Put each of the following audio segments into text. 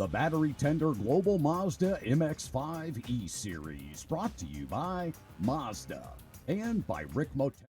The Battery Tender Global Mazda MX-5 eSeries, brought to you by Mazda and by Rick Motel.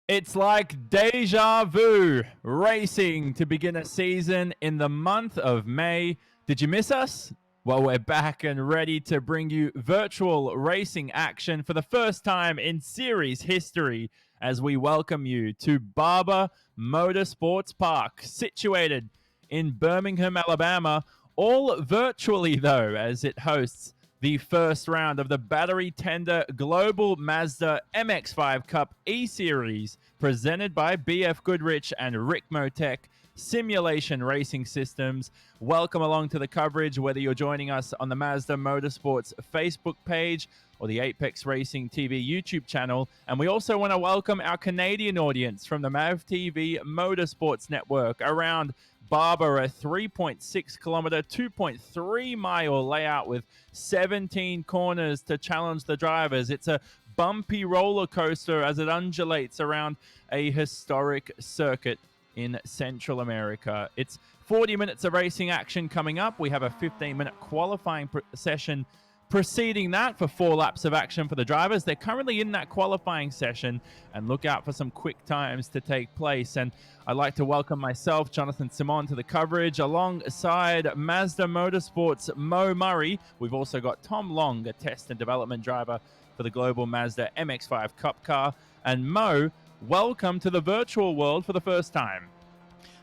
It's like deja vu, racing to begin a season in the month of May. Did you miss us? Well, we're back and ready to bring you virtual racing action for the first time in series history as we welcome you to Barber Motorsports Park, situated in Birmingham, Alabama, all virtually though, as it hosts the first round of the Battery Tender Global Mazda MX-5 Cup E-Series, presented by BF Goodrich and Rick Motec Simulation Racing Systems. Welcome along to the coverage, whether you're joining us on the Mazda Motorsports Facebook page or the Apex Racing TV YouTube channel. And we also want to welcome our Canadian audience from the MAV TV Motorsports Network around Barber, a 3.6 kilometer, 2.3 mile layout with 17 corners to challenge the drivers. It's a bumpy roller coaster as it undulates around a historic circuit in Central America. It's 40 minutes of racing action coming up. We have a 15-minute qualifying session preceding that for 4 laps of action for the drivers. They're currently in that qualifying session, and look out for some quick times to take place. And I'd like to welcome myself, Jonathan Simon, to the coverage alongside Mazda Motorsports' Mo Murray. We've also got Tom Long, a test and development driver for the Global Mazda MX-5 Cup car. And Mo, welcome to the virtual world for the first time.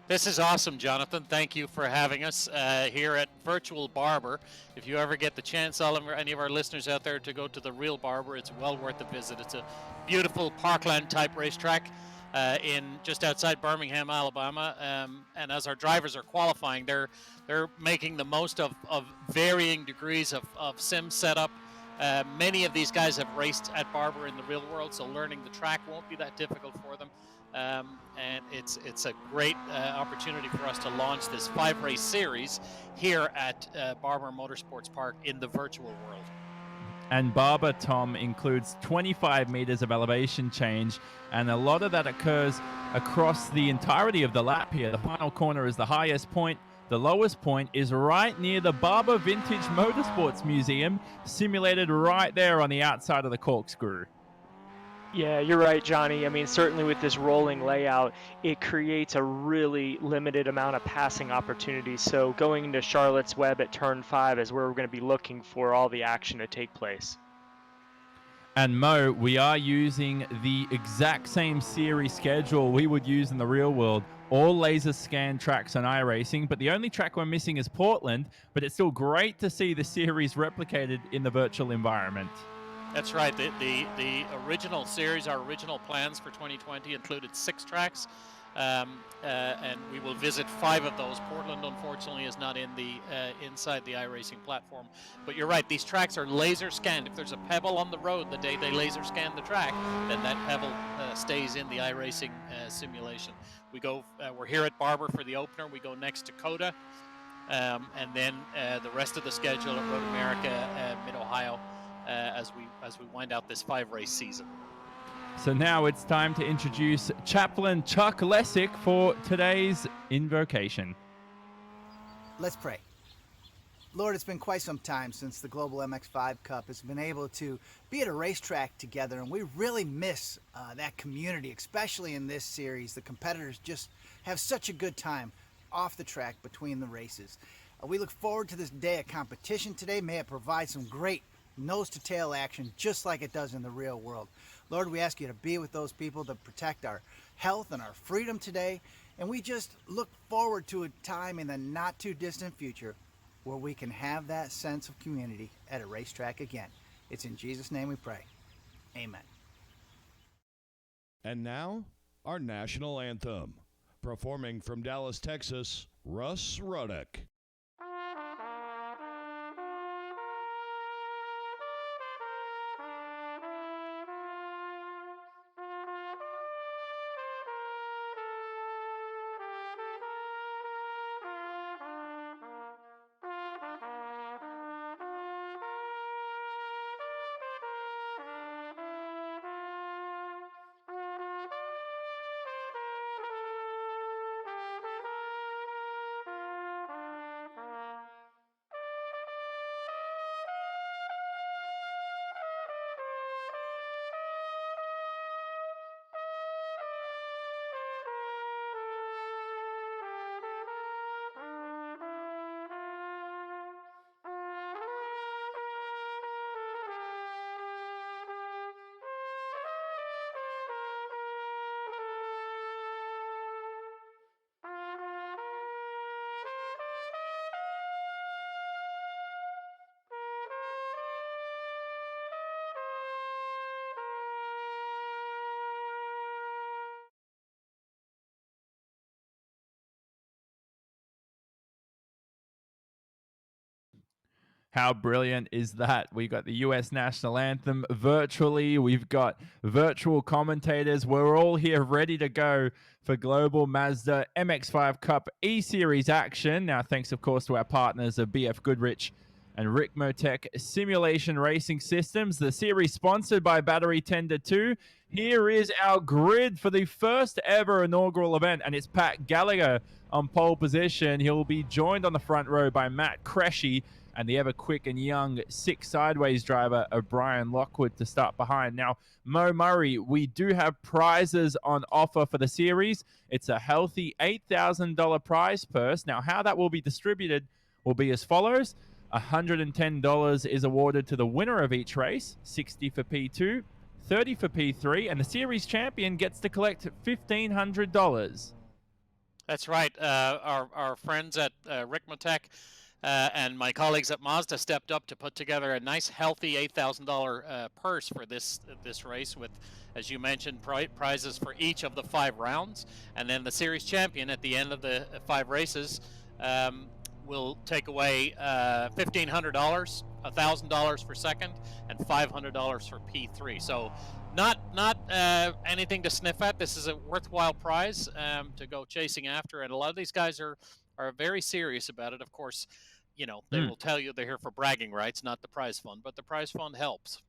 This is awesome, Jonathan. Thank you for having us here at Virtual Barber. If you ever get the chance, any of our listeners out there, to go to the real Barber, it's well worth a visit. It's a beautiful parkland-type racetrack in just outside Birmingham, Alabama. And as our drivers are qualifying, they're making the most of varying degrees of sim setup. Many of these guys have raced at Barber in the real world, so learning the track won't be that difficult for them. And it's a great opportunity for us to launch this 5-race series here at Barber Motorsports Park in the virtual world. And Barber, Tom, includes 25 meters of elevation change, and a lot of that occurs across the entirety of the lap here. The final corner is the highest point. The lowest point is right near the Barber Vintage Motorsports Museum, simulated right there on the outside of the corkscrew. Yeah, you're right, Johnny. I mean, certainly with this rolling layout, it creates a really limited amount of passing opportunities. So going into Charlotte's Web at turn 5 is where we're going to be looking for all the action to take place. And Mo, we are using the exact same series schedule we would use in the real world. All laser scan tracks on iRacing, but the only track we're missing is Portland, but it's still great to see the series replicated in the virtual environment. That's right. The original series, our original plans for 2020 included 6 tracks, and we will visit 5 of those. Portland, unfortunately, is not in the inside the iRacing platform. But you're right; these tracks are laser scanned. If there's a pebble on the road the day they laser scan the track, then that pebble stays in the iRacing simulation. We're here at Barber for the opener. We go next to Coda, and then the rest of the schedule at Road America, Mid-Ohio. As we wind out this 5-race season. So now it's time to introduce Chaplain Chuck Lessick for today's invocation. Let's pray. Lord, it's been quite some time since the Global MX-5 Cup has been able to be at a racetrack together, and we really miss that community, especially in this series. The competitors just have such a good time off the track between the races. We look forward to this day of competition today. May it provide some great nose-to-tail action just like it does in the real world. Lord, we ask you to be with those people, to protect our health and our freedom today, and we just look forward to a time in the not-too-distant future where we can have that sense of community at a racetrack again. It's in Jesus' name we pray. Amen. And now, our national anthem. Performing from Dallas, Texas, Russ Ruddock. How brilliant is that? We've got the US national anthem virtually. We've got virtual commentators. We're all here ready to go for Global Mazda MX-5 Cup eSeries action. Now, thanks, of course, to our partners of BF Goodrich and Rick Motec Simulation Racing Systems. The series sponsored by Battery Tender 2. Here is our grid for the first ever inaugural event, and it's Pat Gallagher on pole position. He'll be joined on the front row by Matt Cresci and the ever quick and young 6 sideways driver of Brian Lockwood to start behind. Now, Mo Murray, we do have prizes on offer for the series. It's a healthy $8,000 prize purse. Now, how that will be distributed will be as follows. $110 is awarded to the winner of each race, $60 for P2, $30 for P3, and the series champion gets to collect $1,500. That's right. Our friends at Rick Motec and my colleagues at Mazda stepped up to put together a nice, healthy $8,000 purse for this race with, as you mentioned, prizes for each of the 5 rounds. And then the series champion at the end of the 5 races will take away $1,500, $1,000 for second, and $500 for P3. So not anything to sniff at. This is a worthwhile prize to go chasing after, and a lot of these guys are very serious about it. Of course, you know, they will tell you they're here for bragging rights, not the prize fund, but the prize fund helps.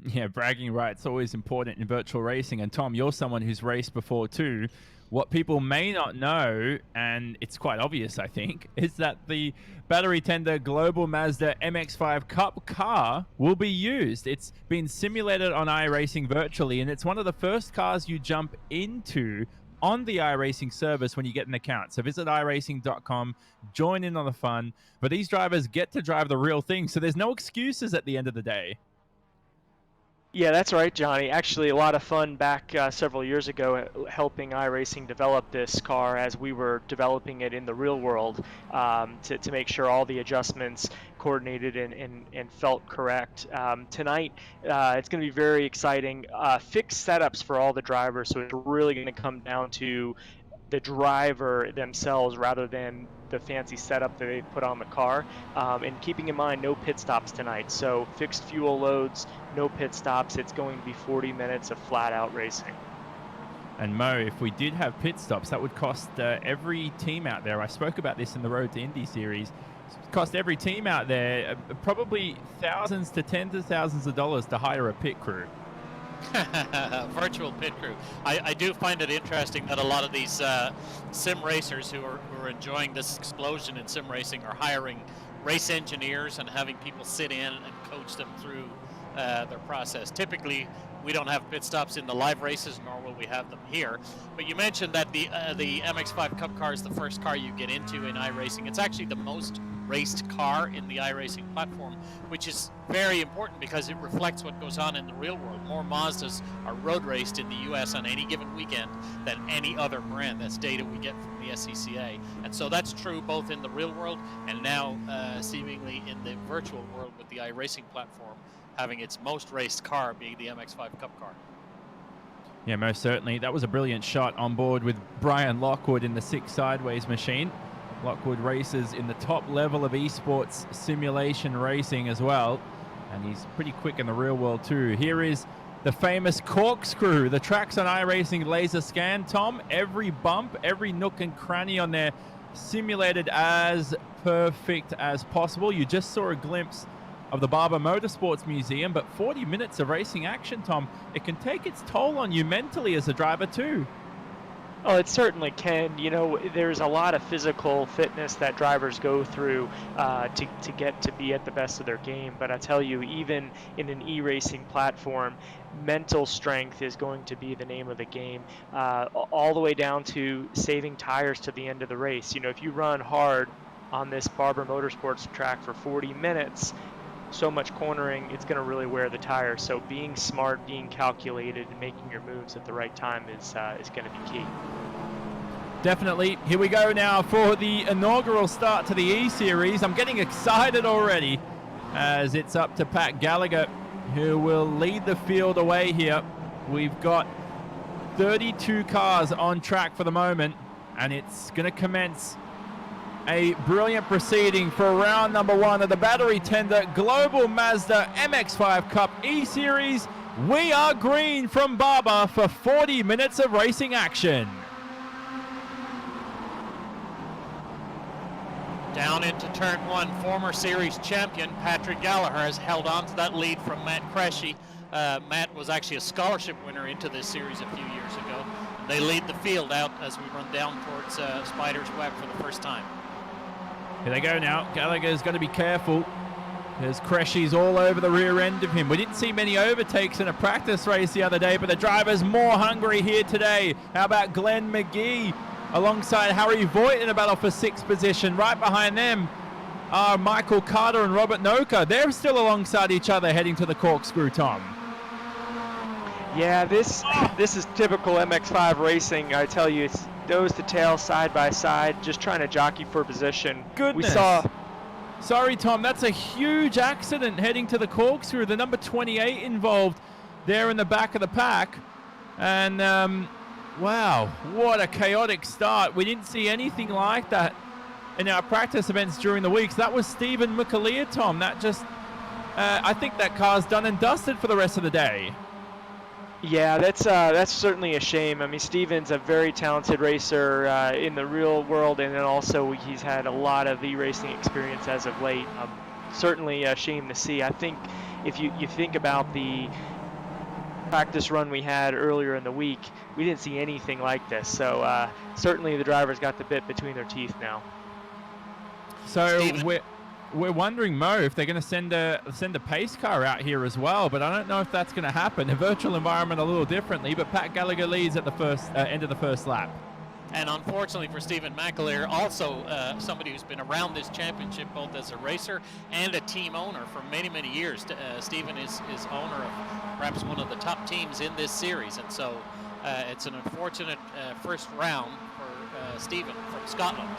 Yeah, bragging rights always important in virtual racing. And Tom, you're someone who's raced before too. What people may not know, and it's quite obvious, I think, is that the Battery Tender Global Mazda MX-5 Cup car will be used. It's been simulated on iRacing virtually, and it's one of the first cars you jump into on the iRacing service when you get an account. So visit iRacing.com, join in on the fun. But these drivers get to drive the real thing, so there's no excuses at the end of the day. Yeah, that's right, Johnny. Actually, a lot of fun back several years ago helping iRacing develop this car as we were developing it in the real world to make sure all the adjustments coordinated and felt correct. Tonight, it's going to be very exciting. Fixed setups for all the drivers, so it's really going to come down to the driver themselves rather than the fancy setup that they put on the car, and keeping in mind no pit stops tonight. So fixed fuel loads, no pit stops. It's going to be 40 minutes of flat out racing. And Mo, if we did have pit stops, that would cost every team out there. I spoke about this in the Road to Indy series. It cost every team out there probably thousands to tens of thousands of dollars to hire a pit crew. Virtual pit crew. I do find it interesting that a lot of these sim racers who are enjoying this explosion in sim racing are hiring race engineers and having people sit in and coach them through their process. Typically, we don't have pit stops in the live races, nor will we have them here. But you mentioned that the MX-5 Cup car is the first car you get into in iRacing. It's actually the most raced car in the iRacing platform, which is very important because it reflects what goes on in the real world. More Mazdas are road raced in the US on any given weekend than any other brand. That's data we get from the SCCA. And so that's true both in the real world and now seemingly in the virtual world with the iRacing platform having its most raced car being the MX-5 Cup car. Yeah, most certainly. That was a brilliant shot on board with Brian Lockwood in the 6 sideways machine. Lockwood races in the top level of esports simulation racing as well. And he's pretty quick in the real world too. Here is the famous corkscrew. The tracks on iRacing laser scan. Tom, every bump, every nook and cranny on there simulated as perfect as possible. You just saw a glimpse of the Barber Motorsports Museum, but 40 minutes of racing action, Tom, it can take its toll on you mentally as a driver too. Oh, it certainly can. You know, there's a lot of physical fitness that drivers go through to get to be at the best of their game. But I tell you, even in an e-racing platform, mental strength is going to be the name of the game, all the way down to saving tires to the end of the race. You know, if you run hard on this Barber Motorsports track for 40 minutes, so much cornering, it's going to really wear the tire. So being smart, being calculated, and making your moves at the right time is going to be key. Definitely. Here we go now for the inaugural start to the E-Series. I'm getting excited already as it's up to Pat Gallagher, who will lead the field away here. We've got 32 cars on track for the moment, and it's going to commence A brilliant proceeding for round number 1 of the battery tender Global Mazda MX-5 Cup E-Series. We are green from Barber for 40 minutes of racing action. Down into turn 1, former series champion Patrick Gallagher has held on to that lead from Matt Cresci. Matt was actually a scholarship winner into this series a few years ago. They lead the field out as we run down towards Spider's Web for the first time. Here they go now. Gallagher's got to be careful because Cresci's all over the rear end of him. We didn't see many overtakes in a practice race the other day, but the driver's more hungry here today. How about Glenn McGee alongside Harry Voigt in a battle for 6th position? Right behind them are Michael Carter and Robert Noka. They're still alongside each other heading to the corkscrew, Tom. Yeah, this is typical MX-5 racing. I tell you, it's nose to tail, side by side, just trying to jockey for position. Goodness. We saw. Sorry, Tom, that's a huge accident heading to the corkscrew. The number 28 involved there in the back of the pack. And, wow, what a chaotic start. We didn't see anything like that in our practice events during the week. So that was Stephen McAleer, Tom. That just, I think that car's done and dusted for the rest of the day. Yeah, that's certainly a shame. I mean, Steven's a very talented racer in the real world, and then also he's had a lot of e-racing experience as of late. Certainly a shame to see. I think if you think about the practice run we had earlier in the week, we didn't see anything like this. So certainly the driver's got the bit between their teeth now. So we're wondering, Mo, if they're going to send a pace car out here as well, but I don't know if that's going to happen. The virtual environment a little differently, but Pat Gallagher leads at the first end of the first lap. And unfortunately for Stephen McAleer, also somebody who's been around this championship both as a racer and a team owner for many, many years. Stephen is owner of perhaps one of the top teams in this series, and so it's an unfortunate first round for Stephen from Scotland.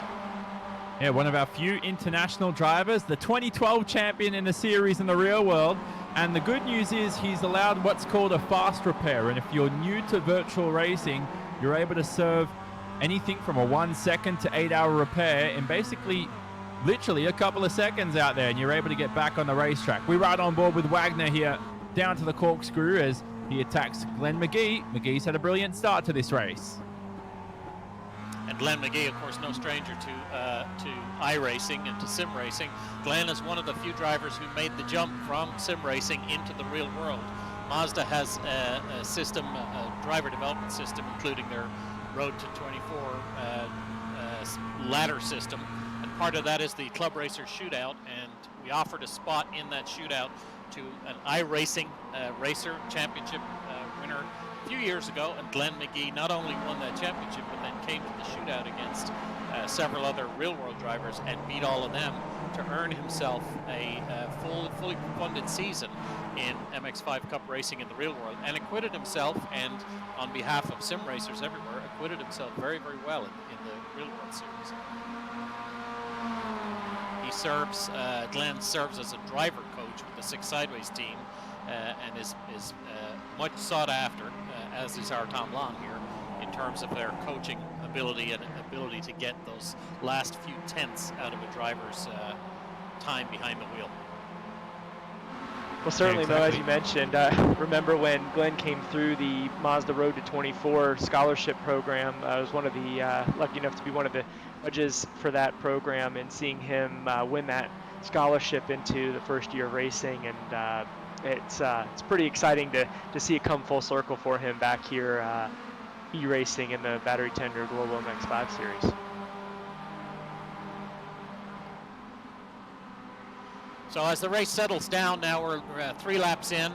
Yeah, one of our few international drivers, the 2012 champion in the series in the real world. And the good news is he's allowed what's called a fast repair. And if you're new to virtual racing, you're able to serve anything from a 1 second to 8 hour repair in basically literally a couple of seconds out there, and you're able to get back on the racetrack. We ride on board with Wagner here down to the corkscrew as he attacks Glenn McGee. McGee's had a brilliant start to this race. And Glenn McGee, of course, no stranger to iRacing and to sim racing. Glenn is one of the few drivers who made the jump from sim racing into the real world. Mazda has a system, a driver development system, including their Road to 24 ladder system. And part of that is the Club Racer Shootout, and we offered a spot in that shootout to an iRacing racer championship winner a few years ago, and Glenn McGee not only won that championship, but then came to the shootout against several other real-world drivers and beat all of them to earn himself a fully funded season in MX-5 Cup racing in the real world, and acquitted himself, and on behalf of sim racers everywhere, acquitted himself very, very well in the real world series. He serves, Glenn serves as a driver coach with the Six Sideways team, and is much sought after, as is our Tom Long here, in terms of their coaching ability and ability to get those last few tenths out of a driver's time behind the wheel. Well, certainly, Yeah, exactly. Mo, as you mentioned, remember when Glenn came through the Mazda Road to 24 scholarship program. I was one of the lucky enough to be one of the judges for that program, and seeing him win that scholarship into the first year of racing, and it's pretty exciting to see it come full circle for him back here e-racing in the Battery Tender Global MX-5 series. So as the race settles down, now we're 3 laps in,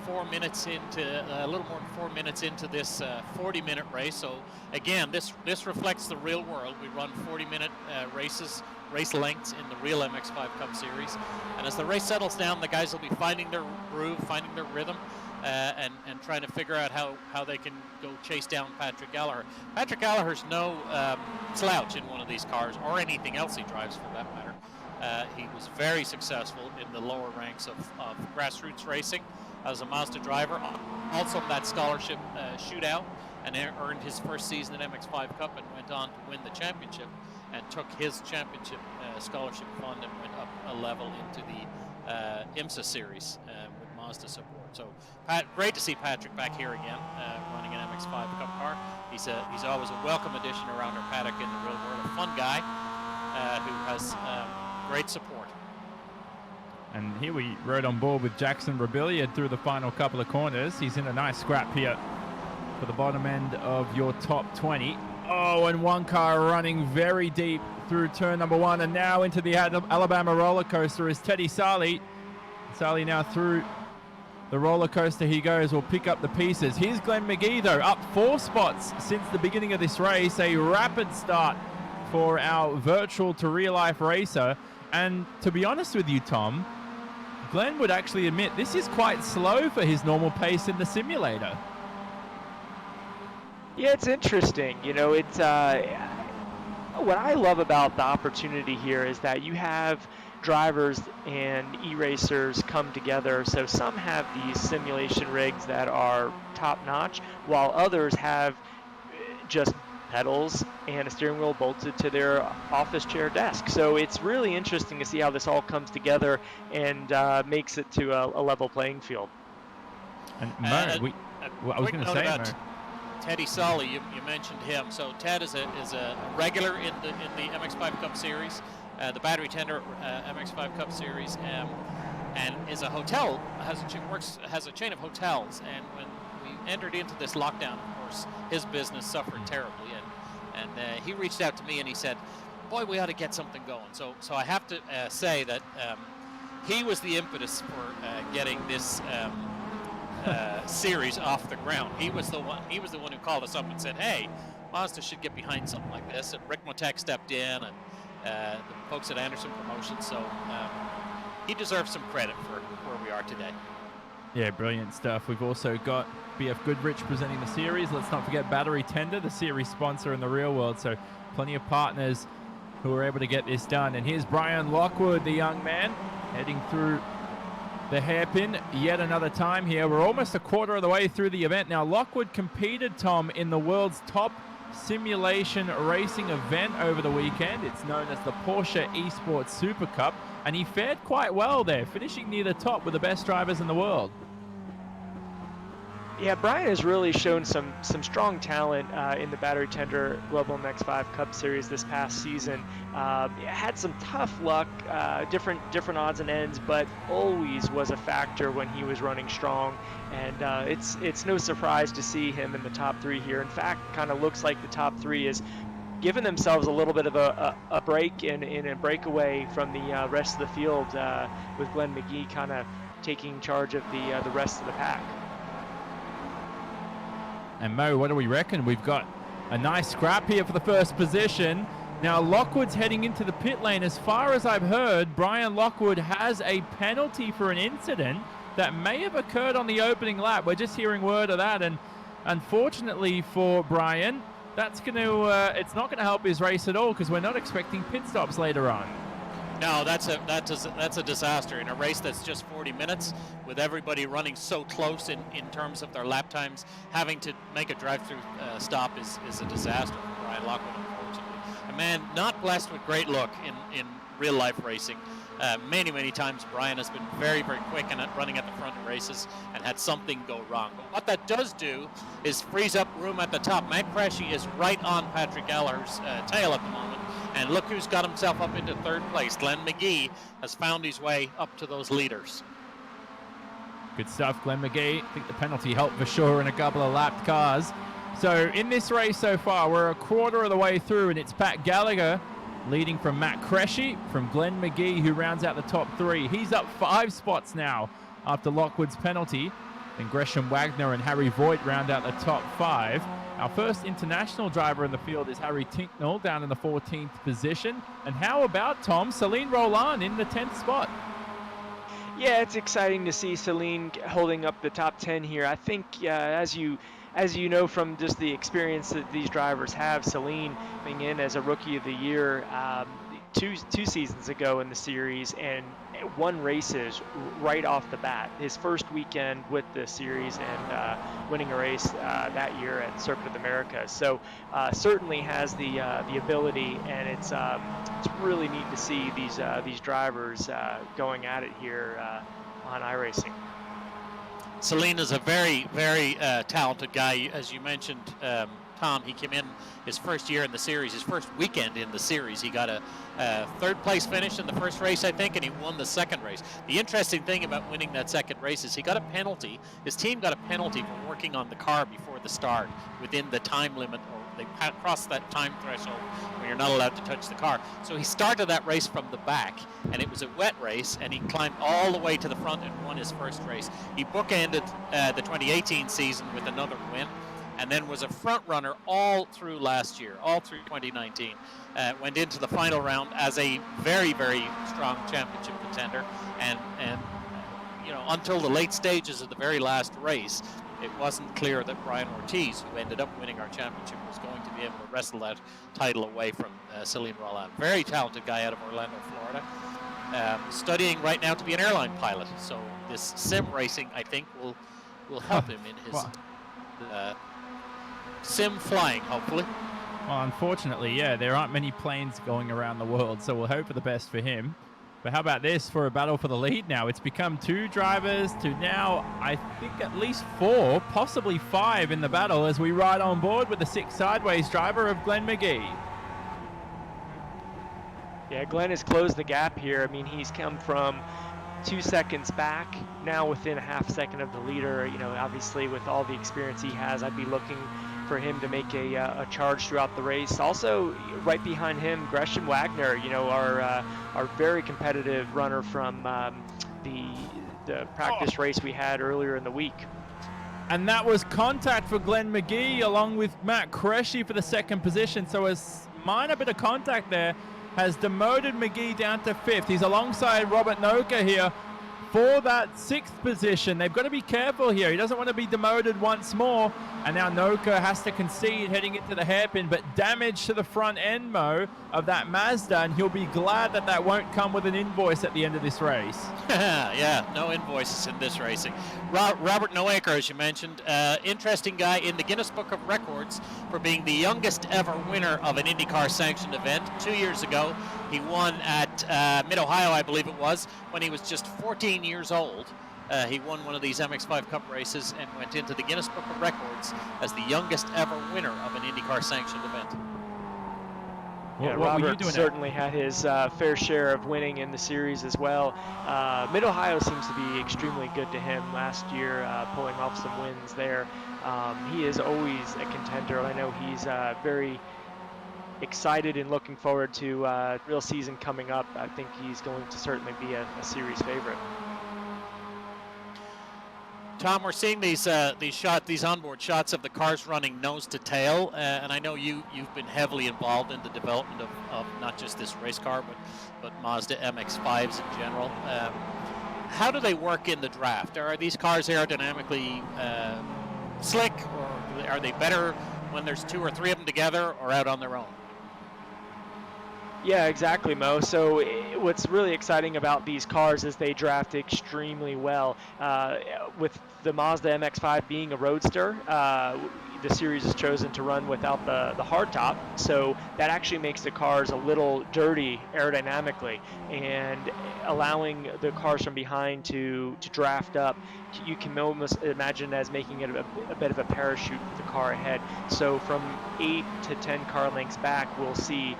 4 minutes into, a little more than 4 minutes into this 40-minute race. So again, this reflects the real world. We run 40-minute race lengths in the real MX-5 Cup Series. And as the race settles down, the guys will be finding their groove, finding their rhythm, and trying to figure out how they can go chase down Patrick Gallagher. Patrick Gallagher's no slouch in one of these cars, or anything else he drives for that matter. He was very successful in the lower ranks of grassroots racing as a Mazda driver, also in that scholarship shootout, and earned his first season at MX-5 Cup and went on to win the championship. and took his championship scholarship fund and went up a level into the IMSA series with Mazda support. So great to see Patrick back here again, running an MX-5 Cup car. He's always a welcome addition around our paddock in the real world. A fun guy who has great support. And here we rode on board with Jackson Rebellion through the final couple of corners. He's in a nice scrap here for the bottom end of your top 20. Oh, and one car running very deep through turn number 1, and now into the Alabama roller coaster is Teddy Sarli. Sarli now through the roller coaster he goes, will pick up the pieces. Here's Glenn McGee, though, up 4 spots since the beginning of this race. A rapid start for our virtual to real life racer. And to be honest with you, Tom, Glenn would actually admit this is quite slow for his normal pace in the simulator. Yeah, it's interesting. You know, it's what I love about the opportunity here is that you have drivers and e-racers come together. So some have these simulation rigs that are top-notch, while others have just pedals and a steering wheel bolted to their office chair desk. So it's really interesting to see how this all comes together and makes it to a level playing field. And Mo, I was going to say, Mo. Teddy Sarli, you mentioned him. So Ted is a regular in the MX-5 Cup Series, the Battery Tender MX-5 Cup Series, and is a hotel, has a chain of hotels. And when we entered into this lockdown, of course, his business suffered terribly, and he reached out to me and he said, "Boy, we ought to get something going." So I have to say that he was the impetus for getting this series off the ground. He was the one who called us up and said, "Hey, Mazda should get behind something like this." And Rick Motek stepped in, and the folks at Anderson Promotions. So he deserves some credit for where we are today. Yeah, brilliant stuff. We've also got BF Goodrich presenting the series. Let's not forget Battery Tender, the series sponsor in the real world. So plenty of partners who are able to get this done. And here's Brian Lockwood, the young man, heading through the hairpin yet another time here. We're almost a quarter of the way through the event. Now, Lockwood competed, Tom, in the world's top simulation racing event over the weekend. It's known as the Porsche Esports Super Cup, and he fared quite well there, finishing near the top with the best drivers in the world. Yeah, Brian has really shown some strong talent in the Battery Tender Global MX-5 Cup Series this past season. Had some tough luck, different odds and ends, but always was a factor when he was running strong. And it's no surprise to see him in the top 3 here. In fact, kind of looks like the top 3 is giving themselves a little bit of a break in a breakaway from the rest of the field, with Glenn McGee kind of taking charge of the rest of the pack. And Mo, what do we reckon? We've got a nice scrap here for the first position. Now Lockwood's heading into the pit lane. As far as I've heard, Brian Lockwood has a penalty for an incident that may have occurred on the opening lap. We're just hearing word of that, and unfortunately for Brian, that's going to it's not going to help his race at all, because we're not expecting pit stops later on. No, that's a disaster in a race that's just 40 minutes, with everybody running so close in terms of their lap times. Having to make a drive-through stop is a disaster for Brian Lockwood, unfortunately. A man not blessed with great luck in real-life racing. Many times Brian has been very quick and running at the front of races and had something go wrong. But what that does do is frees up room at the top. Matt Cressy is right on Patrick Gallagher's tail at the moment. And look who's got himself up into 3rd place. Glenn McGee has found his way up to those leaders. Good stuff, Glenn McGee. I think the penalty helped for sure in a couple of lapped cars. So in this race so far, we're a quarter of the way through, and it's Pat Gallagher leading from Matt Cressy, from Glenn McGee, who rounds out the top 3. He's up 5 spots now after Lockwood's penalty. Then Gresham Wagner and Harry Voigt round out the top 5. Our first international driver in the field is Harry Tinknell, down in the 14th position. And how about, Tom, Celine Roland in the 10th spot? Yeah, it's exciting to see Celine holding up the top 10 here. I think, as you know from just the experience that these drivers have, Celine coming in as a Rookie of the Year, two seasons ago in the series and won races right off the bat. His first weekend with the series and winning a race that year at Circuit of the Americas. So certainly has the ability, and it's really neat to see these drivers going at it here on iRacing. Selena's a very, very talented guy. As you mentioned, Tom, he came in his first year in the series, his first weekend in the series. He got a third place finish in the first race, I think, and he won the second race. The interesting thing about winning that second race is he got a penalty. His team got a penalty for working on the car before the start within the time limit, or they crossed that time threshold when you're not allowed to touch the car. So he started that race from the back, and it was a wet race, and he climbed all the way to the front and won his first race. He bookended the 2018 season with another win, and then was a front runner all through last year, all through 2019. Went into the final round as a very, very strong championship contender, and you know, until the late stages of the very last race, it wasn't clear that Brian Ortiz, who ended up winning our championship, was going to be able to wrestle that title away from Celine Roland. Very talented guy out of Orlando, Florida. Studying right now to be an airline pilot. So this sim racing, I think, will help him in his sim flying, hopefully. Well, unfortunately, yeah, there aren't many planes going around the world, so we'll hope for the best for him. But how about this for a battle for the lead now? It's become 2 drivers to now, I think, at least 4, possibly 5 in the battle as we ride on board with the 6 sideways driver of Glenn McGee. Yeah, Glenn has closed the gap here. I mean, he's come from 2 seconds back, now within a half second of the leader. You know, obviously with all the experience he has, I'd be looking for him to make a charge throughout the race. Also, right behind him, Gresham Wagner, you know, our very competitive runner from the practice race we had earlier in the week. And that was contact for Glenn McGee along with Matt Cresci for the second position. So a minor bit of contact there has demoted McGee down to 5th. He's alongside Robert Noka here for that 6th position. They've got to be careful here. He doesn't want to be demoted once more. And now Noka has to concede heading into the hairpin, but damage to the front end, Mo, of that Mazda, and he'll be glad that that won't come with an invoice at the end of this race. Yeah, no invoices in this racing. Robert Noaker, as you mentioned, interesting guy in the Guinness Book of Records for being the youngest ever winner of an IndyCar sanctioned event. 2 years ago, he won at Mid-Ohio, I believe it was, when he was just 14 years old. He won one of these MX5 Cup races and went into the Guinness Book of Records as the youngest ever winner of an IndyCar sanctioned event. Yeah, Robert certainly had his fair share of winning in the series as well. Mid-Ohio seems to be extremely good to him last year, pulling off some wins there. He is always a contender. I know he's very excited and looking forward to real season coming up. I think he's going to certainly be a series favorite. Tom, we're seeing these onboard shots of the cars running nose to tail, and I know you've been heavily involved in the development of not just this race car, but Mazda MX-5s in general. How do they work in the draft? Are these cars aerodynamically slick, or are they better when there's 2 or 3 of them together, or out on their own? Yeah, exactly, Mo. So what's really exciting about these cars is they draft extremely well. With the Mazda MX-5 being a roadster, the series is chosen to run without the hardtop, so that actually makes the cars a little dirty aerodynamically, and allowing the cars from behind to draft up. You can almost imagine it as making it a bit of a parachute for the car ahead. So from 8 to 10 car lengths back, we'll see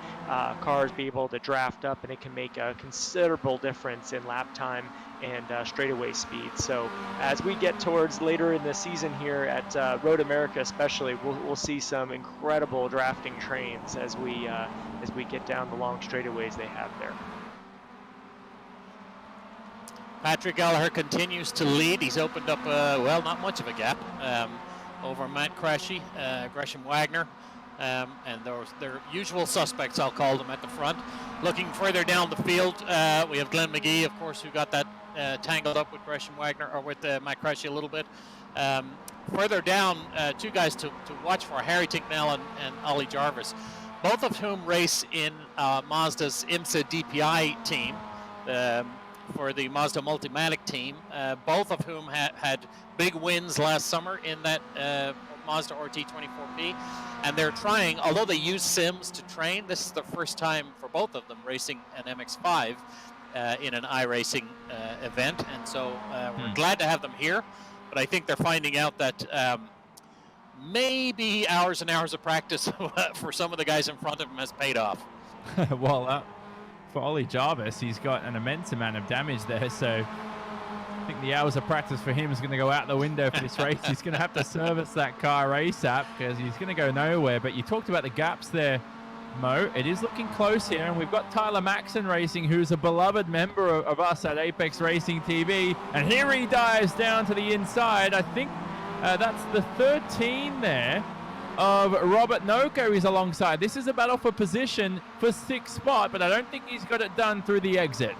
cars be able to draft up, and it can make a considerable difference in lap time and straightaway speed. So as we get towards later in the season here at Road America especially, we'll see some incredible drafting trains as we get down the long straightaways they have there. Patrick Gallagher continues to lead. He's opened up, well, not much of a gap over Matt Cresci, Gresham Wagner, and their usual suspects, I'll call them, at the front. Looking further down the field, we have Glenn McGee, of course, who got that tangled up with Gresham Wagner, or with Matt Cresci a little bit. Further down, 2 guys to watch for, Harry Ticknell and Ollie Jarvis. both of whom race in Mazda's IMSA DPI team for the Mazda Multimatic team, both of whom had big wins last summer in that Mazda RT24P. And they're trying, although they use sims to train, this is the first time for both of them racing an MX-5 in an iRacing event. And so we're glad to have them here. But I think they're finding out that maybe hours and hours of practice for some of the guys in front of him has paid off. Well, for Ollie Jarvis, he's got an immense amount of damage there, so I think the hours of practice for him is going to go out the window for this race. He's going to have to service that car ASAP because he's going to go nowhere. But you talked about the gaps there, Mo. It is looking close here, and we've got Tyler Maxson racing, who's a beloved member of us at Apex Racing TV, and here he dives down to the inside. I think that's the 13 there of Robert Noco is alongside. This is a battle for position for 6th spot, but I don't think he's got it done through the exit.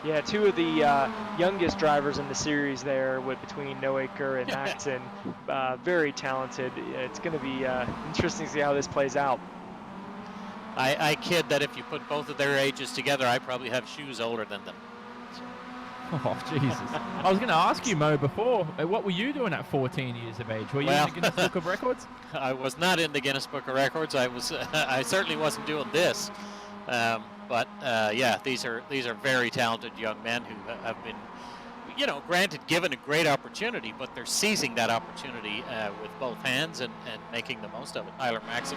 Yeah, two of the youngest drivers in the series there, between Noaker and Maxson. Very talented. It's going to be interesting to see how this plays out. I kid that if you put both of their ages together, I probably have shoes older than them. Oh, Jesus. I was going to ask you, Mo, before, what were you doing at 14 years of age? Were you in the Guinness Book of Records? I was not in the Guinness Book of Records. I certainly wasn't doing this. But yeah, these are very talented young men who have been, granted, given a great opportunity, but they're seizing that opportunity with both hands and making the most of it. Tyler Maxson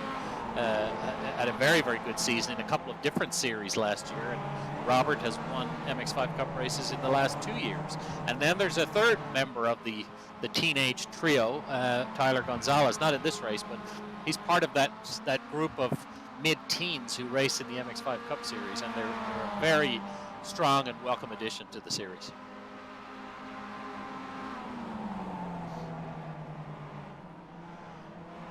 had a very, very good season in a couple of different series last year, and Robert has won MX-5 Cup races in the last 2 years. And then there's a third member of the teenage trio, Tyler Gonzalez, not in this race, but he's part of that group of mid-teens who race in the MX-5 Cup Series, and they're a very strong and welcome addition to the series.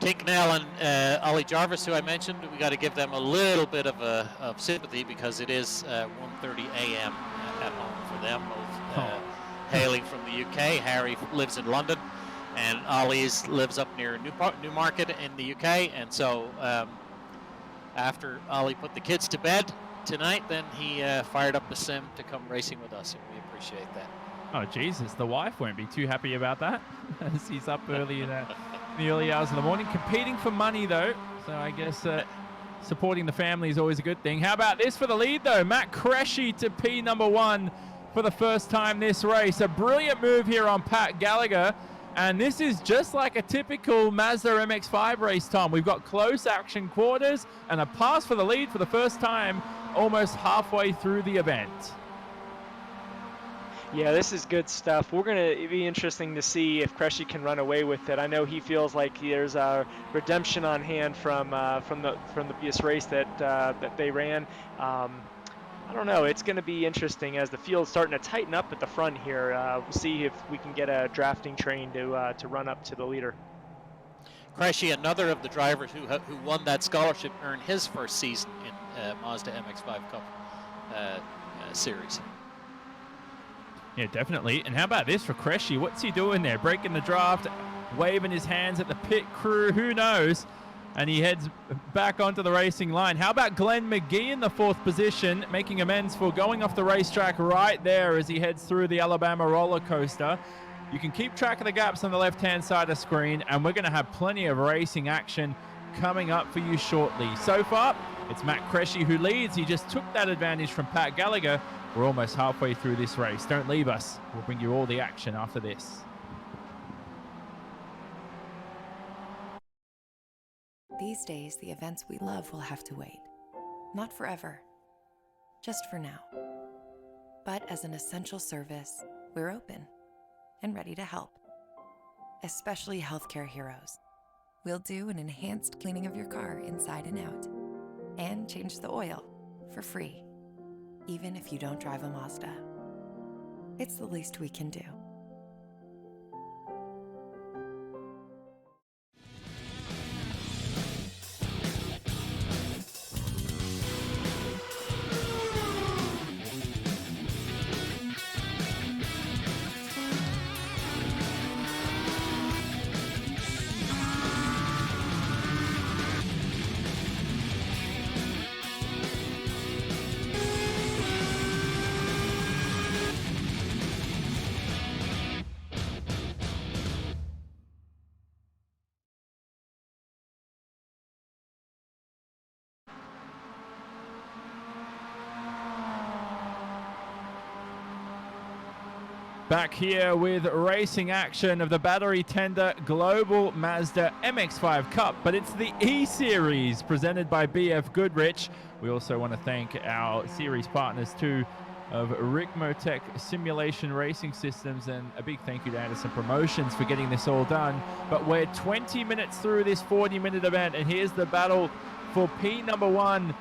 Tinknell and Ollie Jarvis, who I mentioned, we got to give them a little bit of sympathy because it is 1:30 a.m. at home for them, both hailing from the UK. Harry lives in London, and Ollie lives up near Newmarket in the UK, and so after Ollie put the kids to bed tonight, then he fired up the sim to come racing with us, and we appreciate that. Oh, Jesus, the wife won't be too happy about that. As he's up early in the early hours of the morning, competing for money, though. So I guess supporting the family is always a good thing. How about this for the lead, though? Matt Cresci to P1 for the first time this race. A brilliant move here on Pat Gallagher. And this is just like a typical Mazda MX-5 race, Tom. We've got close action quarters and a pass for the lead for the first time almost halfway through the event. Yeah, this is good stuff. We're going to be interesting to see if Cresci can run away with it. I know he feels like there's a redemption on hand from the previous race that they ran. I don't know. It's going to be interesting as the field's starting to tighten up at the front here. We'll see if we can get a drafting train to run up to the leader. Cresci, another of the drivers who won that scholarship, earned his first season in Mazda MX-5 Cup series. Yeah, definitely. And how about this for Cresci? What's he doing there? Breaking the draft, waving his hands at the pit crew. Who knows? And he heads back onto the racing line. How about Glenn McGee in the 4th position, making amends for going off the racetrack right there as he heads through the Alabama roller coaster. You can keep track of the gaps on the left-hand side of the screen, and we're going to have plenty of racing action coming up for you shortly. So far, it's Matt Cresci who leads. He just took that advantage from Pat Gallagher. We're almost halfway through this race. Don't leave us. We'll bring you all the action after this. These days, the events we love will have to wait. Not forever, just for now. But as an essential service, we're open and ready to help, especially healthcare heroes. We'll do an enhanced cleaning of your car inside and out, and change the oil for free, even if you don't drive a Mazda. It's the least we can do. Back here with racing action of the battery tender Global Mazda MX-5 Cup, but it's the eSeries presented by BF Goodrich. We also want to thank our series partners too of Ricmotech Simulation Racing Systems, and a big thank you to Anderson Promotions for getting this all done. But we're 20 minutes through this 40-minute event, and here's the battle for P1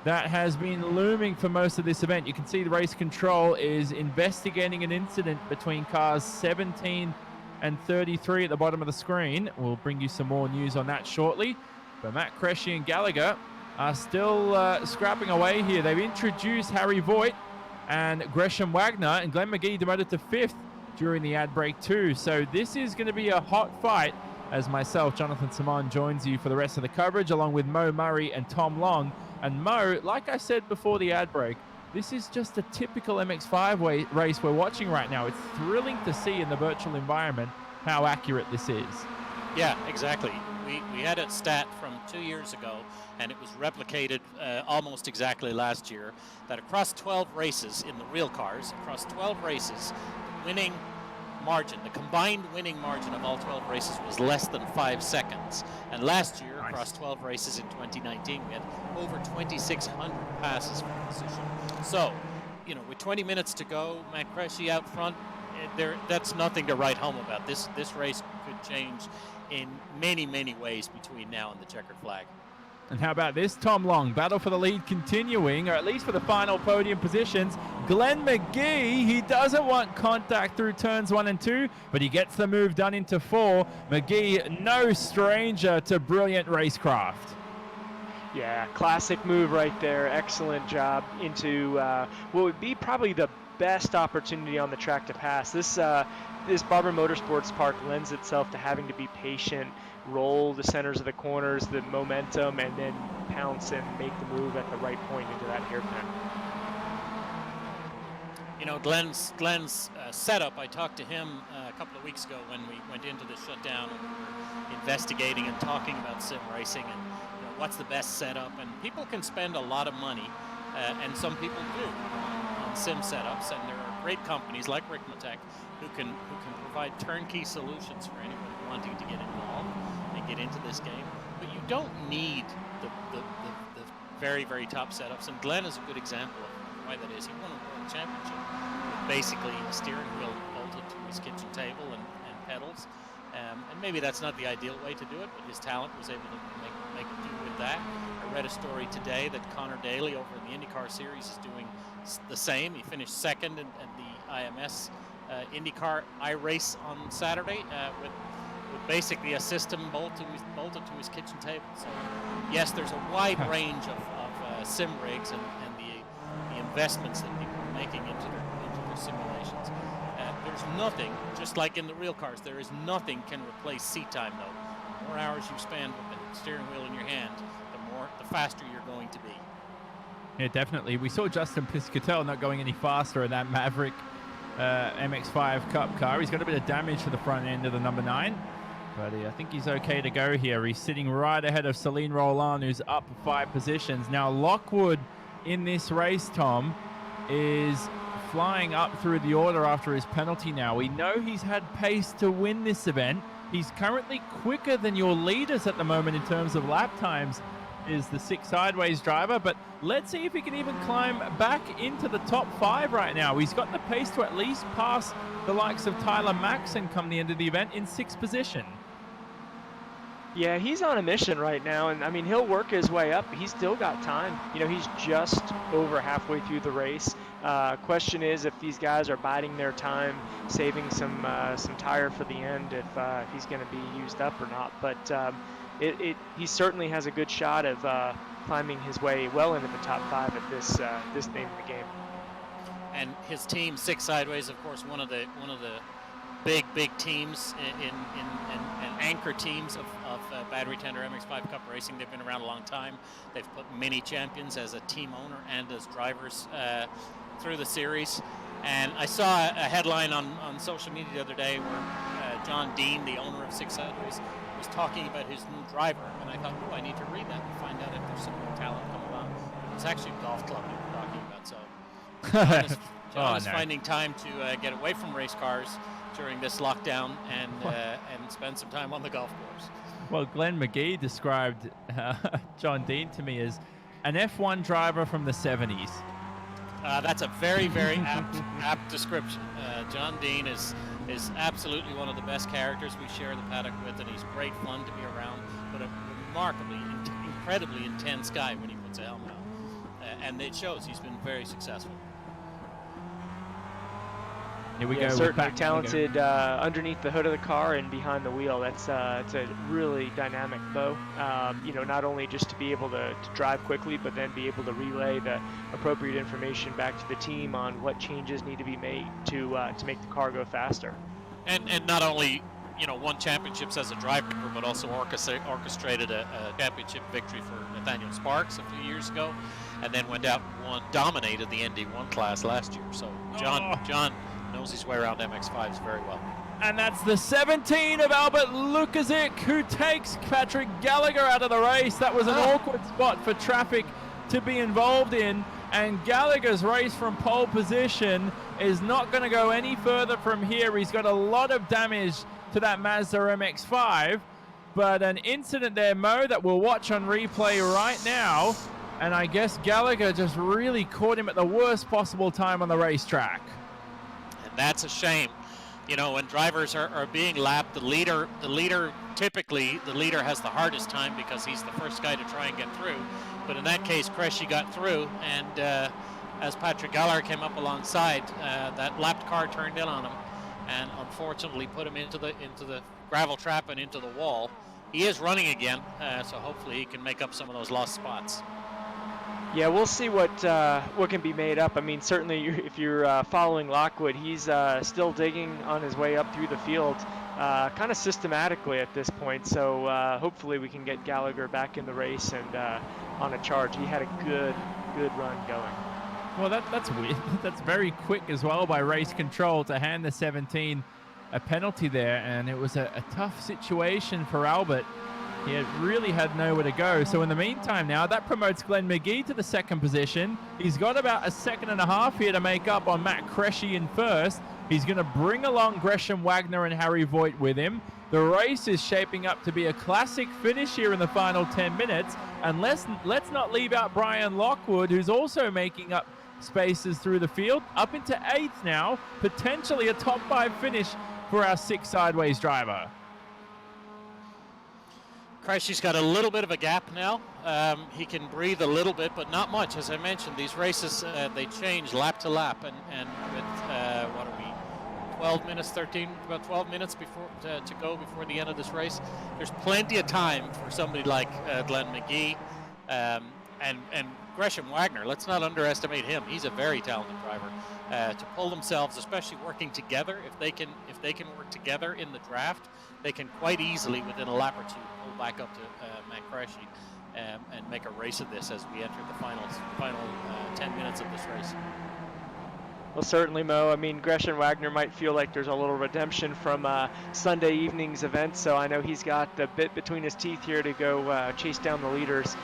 that has been looming for most of this event. You can see the race control is investigating an incident between cars 17 and 33 at the bottom of the screen. We'll bring you some more news on that shortly. But Matt Cresci and Gallagher are still scrapping away here. They've introduced Harry Voigt and Gresham Wagner, and Glenn McGee demoted to 5th during the ad break too. So this is going to be a hot fight as myself, Jonathan Simon, joins you for the rest of the coverage, along with Mo Murray and Tom Long. And Mo, like I said before the ad break, this is just a typical MX-5 race we're watching right now. It's thrilling to see in the virtual environment how accurate this is. Yeah, exactly. We had a stat from 2 years ago, and it was replicated almost exactly last year, that across 12 races in the real cars, across 12 races, the winning margin, the combined winning margin of all 12 races was less than 5 seconds. And last year, across 12 races in 2019, we had over 2,600 passes for position. So, you know, with 20 minutes to go, Matt Cresci out front, that's nothing to write home about. This race could change in many, many ways between now and the checkered flag. And how about this, Tom Long? Battle for the lead continuing, or at least for the final podium positions. Glenn McGee, he doesn't want contact through turns 1 and 2, but he gets the move done into 4. McGee, no stranger to brilliant racecraft. Yeah, classic move right there. Excellent job into what would be probably the best opportunity on the track to pass. This Barber Motorsports Park lends itself to having to be patient, roll the centers of the corners, the momentum, and then pounce and make the move at the right point into that hairpin. You know, Glenn's setup, I talked to him a couple of weeks ago when we went into the shutdown and we were investigating and talking about sim racing and what's the best setup. And people can spend a lot of money, and some people do, on sim setups. And there are great companies like Ricmotech who can provide turnkey solutions for anyone wanting to get involved and get into this game. But you don't need the very, very top setups. And Glenn is a good example of why that is. He won a world championship with basically a steering wheel bolted to his kitchen table and pedals. And maybe that's not the ideal way to do it, but his talent was able to make it do with that. I read a story today that Connor Daly over in the IndyCar series is doing the same. He finished second in the IMS IndyCar iRace on Saturday with basically a system bolted to his kitchen table. So yes, there's a wide range of sim rigs and the investments that people are making into their simulations. There's nothing, just like in the real cars, there is nothing can replace seat time though. The more hours you spend with the steering wheel in your hand, the faster you're going to be. Yeah, definitely. We saw Justin Piscatell not going any faster in that Maverick MX-5 Cup car. He's got a bit of damage to the front end of the number 9, but I think he's okay to go here. He's sitting right ahead of Celine Roland, who's up 5 positions. Now, Lockwood in this race, Tom, is flying up through the order after his penalty now. We know he's had pace to win this event. He's currently quicker than your leaders at the moment in terms of lap times, is the 6 sideways driver, but let's see if he can even climb back into the top 5 right now. He's got the pace to at least pass the likes of Tyler Maxson come the end of the event in 6th position. Yeah, he's on a mission right now, and I mean, he'll work his way up. He's still got time. You know, he's just over halfway through the race. Question is if these guys are biding their time, saving some tire for the end, if he's going to be used up or not. But he certainly has a good shot of climbing his way well into the top 5 at this name of the game. And his team, 6 Sideways, of course, one of the big teams and anchor teams of battery tender MX-5 Cup racing. They've been around a long time. They've put many champions as a team owner and as drivers through the series. And I saw a headline on social media the other day where John Dean, the owner of 6 Sideways, was talking about his new driver, and I thought, I need to read that and find out if there's some new talent coming along. It's actually a golf club that we're talking about, so John is no. finding time to get away from race cars during this lockdown and spend some time on the golf course. Well, Glenn McGee described John Dean to me as an F1 driver from the 70s. That's a very, very apt description. John Dean is absolutely one of the best characters we share the paddock with, and he's great fun to be around, but a remarkably, incredibly intense guy when he puts a helmet on. And it shows. He's been very successful. Here we go. Certainly talented underneath the hood of the car and behind the wheel. That's it's a really dynamic bow. Not only just to be able to drive quickly, but then be able to relay the appropriate information back to the team on what changes need to be made to make the car go faster. And not only won championships as a driver, but also orchestrated a championship victory for Nathaniel Sparks a few years ago, and then went out and dominated the ND1 class last year. So John knows his way around MX-5s very well. And that's the 17 of Albert Lukazic, who takes Patrick Gallagher out of the race. That was an awkward spot for traffic to be involved in, and Gallagher's race from pole position is not going to go any further from here. He's got a lot of damage to that Mazda MX-5, but an incident there, Mo, that we'll watch on replay right now, and I guess Gallagher just really caught him at the worst possible time on the racetrack. That's a shame. When drivers are being lapped, the leader typically has the hardest time because he's the first guy to try and get through. But in that case, Cressy got through, and as Patrick Gallagher came up alongside, that lapped car turned in on him, and unfortunately put him into the gravel trap and into the wall. He is running again, so hopefully he can make up some of those lost spots. Yeah, we'll see what can be made up. I mean, certainly if you're following Lockwood, he's still digging on his way up through the field, kind of systematically at this point. So hopefully we can get Gallagher back in the race and on a charge. He had a good run going. Well, that's weird. That's very quick as well by race control to hand the 17 a penalty there, and it was a tough situation for Albert. He really had nowhere to go. So in the meantime now, that promotes Glenn McGee to the second position. He's got about a second and a half here to make up on Matt Cressy in first. He's going to bring along Gresham Wagner and Harry Voigt with him. The race is shaping up to be a classic finish here in the final 10 minutes. And let's not leave out Brian Lockwood, who's also making up spaces through the field, up into 8th now, potentially a top 5 finish for our 6 sideways driver. Cressy's got a little bit of a gap now. He can breathe a little bit, but not much. As I mentioned, these races, they change lap to lap, and with, 12 minutes, about 12 minutes before to go before the end of this race, there's plenty of time for somebody like Glenn McGee and Gresham Wagner. Let's not underestimate him. He's a very talented driver. To pull themselves, especially working together, if they can work together in the draft, they can quite easily, within a lap or two, pull back up to Matt Cressy and make a race of this as we enter the final 10 minutes of this race. Well, certainly, Mo. I mean, Gresham Wagner might feel like there's a little redemption from Sunday evening's event, so I know he's got the bit between his teeth here to go chase down the leaders.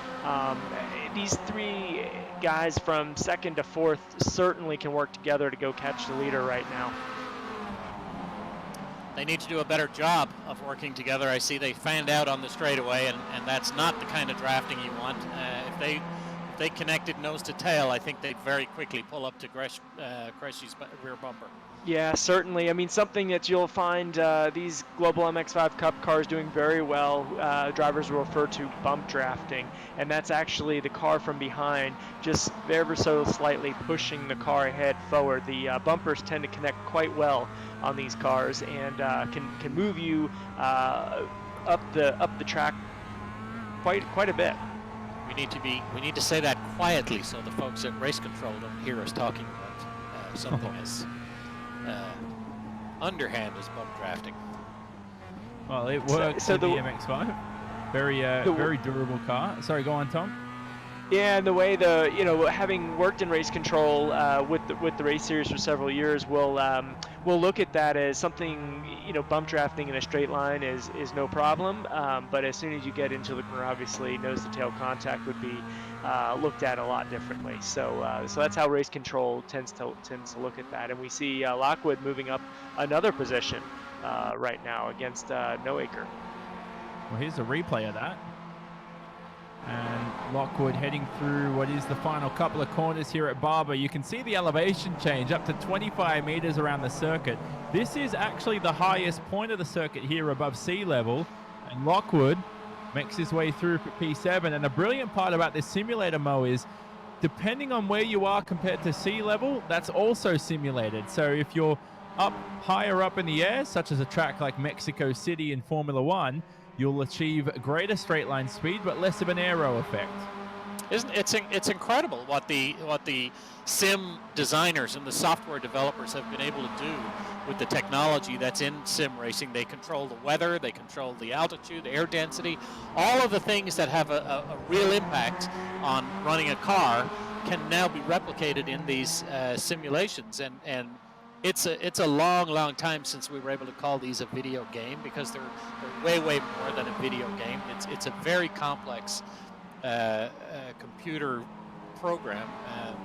These 3 guys from 2nd to 4th certainly can work together to go catch the leader right now. They need to do a better job of working together. I see they fanned out on the straightaway, and that's not the kind of drafting you want. If they connected nose to tail, I think they'd very quickly pull up to Cressy's rear bumper. Yeah, certainly. I mean, something that you'll find these Global MX-5 Cup cars doing very well, drivers will refer to bump drafting, and that's actually the car from behind just ever so slightly pushing the car ahead forward. The bumpers tend to connect quite well on these cars and can move you up the track quite a bit. We need to say that quietly so the folks at Race Control don't hear us talking about something as underhand as bump drafting. Well, it works so in the MX-5. Very durable car. Sorry, go on, Tom. Yeah, and the way having worked in race control with the race series for several years, we'll look at that as something, bump drafting in a straight line is no problem. But as soon as you get into the corner, obviously nose to tail contact would be looked at a lot differently. So so that's how race control tends to look at that. And we see Lockwood moving up another position right now against Noaker. Well, here's a replay of that. And Lockwood heading through what is the final couple of corners here at Barber. You can see the elevation change up to 25 meters around the circuit. This is actually the highest point of the circuit here above sea level. And Lockwood makes his way through for P7. And the brilliant part about this simulator, Mo, is depending on where you are compared to sea level, that's also simulated. So if you're up higher up in the air, such as a track like Mexico City in Formula One, you'll achieve greater straight line speed, but less of an aero effect. It's incredible what the sim designers and the software developers have been able to do with the technology that's in sim racing. They control the weather, they control the altitude, air density, all of the things that have a real impact on running a car can now be replicated in these simulations. And it's a long time since we were able to call these a video game, because they're way more than a video game. It's a very complex computer program